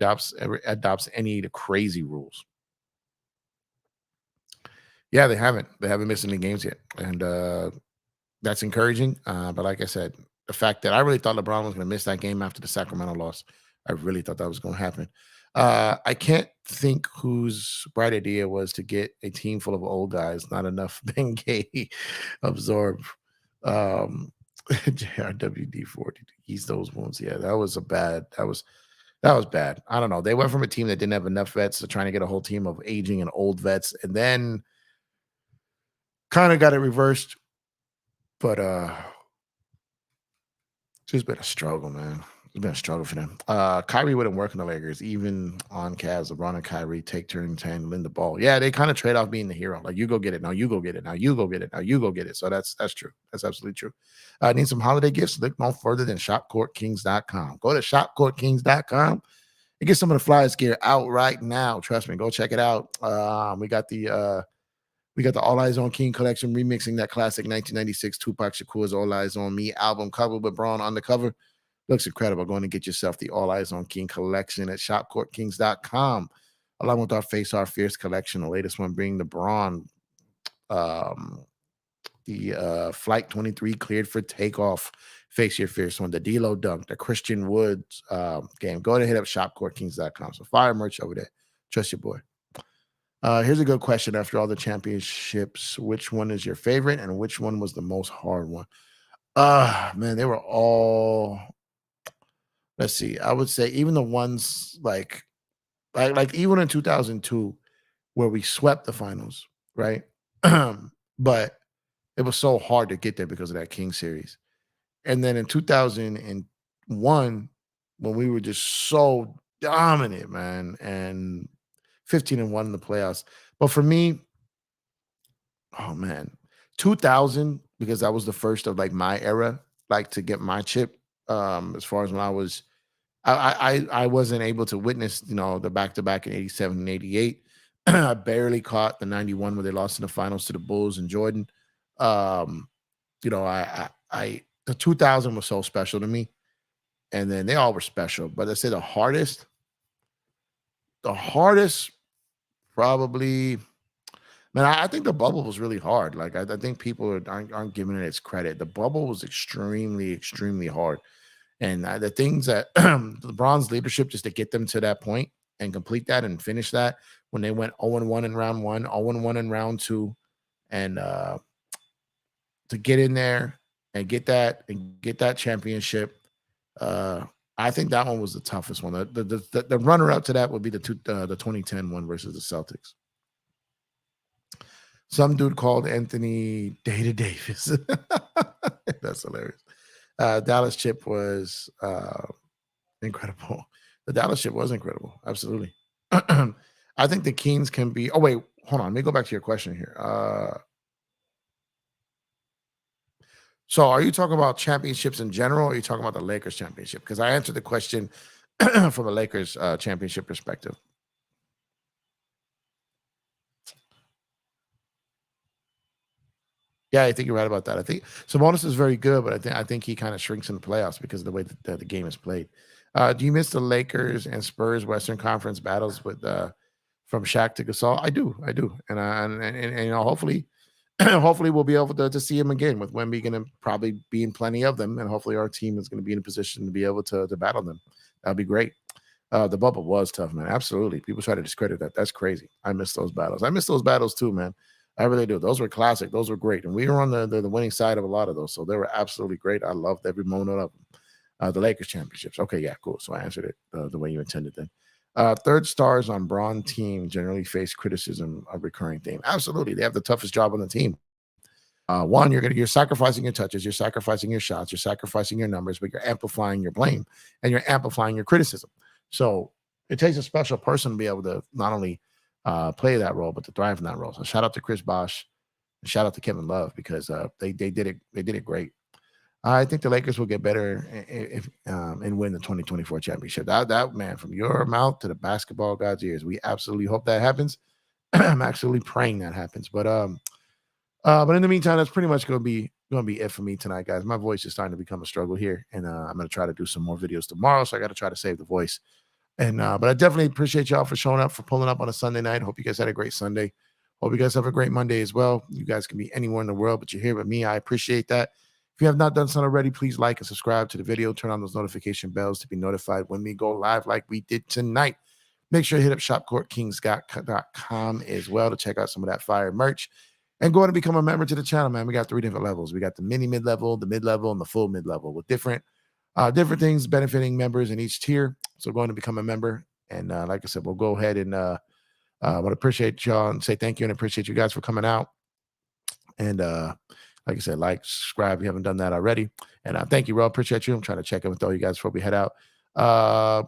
adopts any of the crazy rules. Yeah, they haven't missed any games yet, and that's encouraging. But like I said, the fact that I really thought LeBron was going to miss that game after the Sacramento loss, I really thought that was going to happen. I can't think whose bright idea was to get a team full of old guys, not enough Bengay absorb. JRWD 40 ease those wounds. Yeah, that was bad. I don't know. They went from a team that didn't have enough vets to trying to get a whole team of aging and old vets, and then kind of got it reversed. But it's been a struggle, man. It's been a struggle for them. Kyrie wouldn't work in the Lakers, even on Cavs. LeBron and Kyrie take turns handling the ball. Yeah, they kind of trade off being the hero. Like, you go get it. Now you go get it. Now you go get it. Now you go get it. So that's true. That's absolutely true. Need some holiday gifts? Look no further than shopcourtkings.com. Go to shopcourtkings.com and get some of the flyers gear out right now. Trust me, go check it out. We got the All Eyes on King collection, remixing that classic 1996 Tupac Shakur's All Eyes on Me album cover with Braun on the cover. Looks incredible. Go and get yourself the All Eyes on King collection at shopcourtkings.com, along with our Face Our Fierce collection, the latest one being the Braun, the Flight 23 cleared for takeoff. Face Your Fierce one, the D-Lo Dunk, the Christian Woods game. Go ahead and hit up shopcourtkings.com. So fire merch over there. Trust your boy. Here's a good question. After all the championships, which one is your favorite and which one was the most hard one? Man, they were all, let's see. I would say even the ones like even in 2002 where we swept the finals, right? But it was so hard to get there because of that King series. And then in 2001, when we were just so dominant, man, and 15-1 in the playoffs. But for me, oh man, 2000, because that was the first of like my era, like to get my chip. As far as when I wasn't able to witness, the back to back in 87 and 88. I barely caught the 91 where they lost in the finals to the Bulls and Jordan. The 2000 was so special to me. and then they all were special. But let's say the hardest probably. Man, I think the bubble was really hard. Like I think people aren't giving it its credit. The bubble was extremely, extremely hard, and the things that LeBron's leadership just to get them to that point and complete that and finish that when they went 0-1 in round one, 0-1 in round two, and to get in there and get that championship. Uh, I think that one was the toughest one. The runner up to that would be the 2010 one versus the Celtics. Some dude called Anthony Data Davis. That's hilarious. Dallas chip was incredible. The Dallas chip was incredible. Absolutely. I think the Kings can be. Oh wait, hold on. Let me go back to your question here. So are you talking about championships in general, or are you talking about the Lakers championship? Because I answered the question from a Lakers championship perspective. Yeah, I think you're right about that. I think Sabonis is very good, but I think he kind of shrinks in the playoffs because of the way that the game is played. Do you miss the Lakers and Spurs Western Conference battles with from Shaq to Gasol? I do, and hopefully, hopefully we'll be able to see him again with Wemby going to probably be in plenty of them, and hopefully our team is going to be in a position to be able to battle them. That'd be great. The bubble was tough, man. Absolutely. People try to discredit that. That's crazy. I miss those battles. I miss those battles too, man. I really do. Those were classic. Those were great. And we were on the winning side of a lot of those. So they were absolutely great. I loved every moment of them. The Lakers championships. Okay, yeah, cool. So I answered it the way you intended then. Third stars on Braun team generally face criticism of recurring theme. Absolutely. They have the toughest job on the team. One, you're sacrificing your touches, you're sacrificing your shots, you're sacrificing your numbers, but you're amplifying your blame and you're amplifying your criticism. So it takes a special person to be able to not only play that role, but to thrive in that role. So shout out to Chris Bosh and shout out to Kevin Love because they did it great. I think the Lakers will get better if and win the 2024 championship. That man, from your mouth to the basketball God's ears, we absolutely hope that happens. I'm actually praying that happens. But in the meantime, that's pretty much gonna be it for me tonight, guys. My voice is starting to become a struggle here, and I'm gonna try to do some more videos tomorrow. So I got to try to save the voice. And but I definitely appreciate y'all for showing up, for pulling up on a Sunday night. Hope you guys had a great Sunday. Hope you guys have a great Monday as well. You guys can be anywhere in the world, but you're here with me. I appreciate that. If you have not done so already, please like and subscribe to the video. Turn on those notification bells to be notified when we go live like we did tonight. Make sure to hit up shopcourtkingscott.com as well to check out some of that fire merch. And go ahead and become a member to the channel, man. We got 3 different levels. We got the mini mid-level, the mid-level, and the full mid-level with different things benefiting members in each tier. So go ahead and become a member. And like I said, we'll go ahead and I would appreciate y'all and say thank you and appreciate you guys for coming out. And like I said, like, subscribe if you haven't done that already. And thank you, Ro. Appreciate you. I'm trying to check in with all you guys before we head out.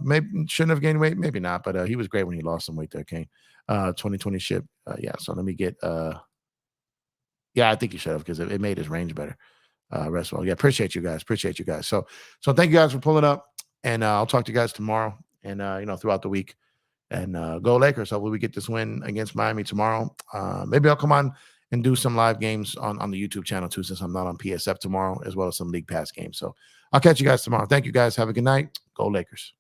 Maybe shouldn't have gained weight, maybe not, but he was great when he lost some weight there, Kane. 2020 ship. Yeah, so let me get yeah, I think you should have because it made his range better. Rest well. Yeah, appreciate you guys. Appreciate you guys. So thank you guys for pulling up. And I'll talk to you guys tomorrow and throughout the week. And go Lakers. Hopefully we get this win against Miami tomorrow. Maybe I'll come on and do some live games on the YouTube channel too, since I'm not on PSF tomorrow, as well as some League Pass games. So I'll catch you guys tomorrow. Thank you guys. Have a good night. Go Lakers.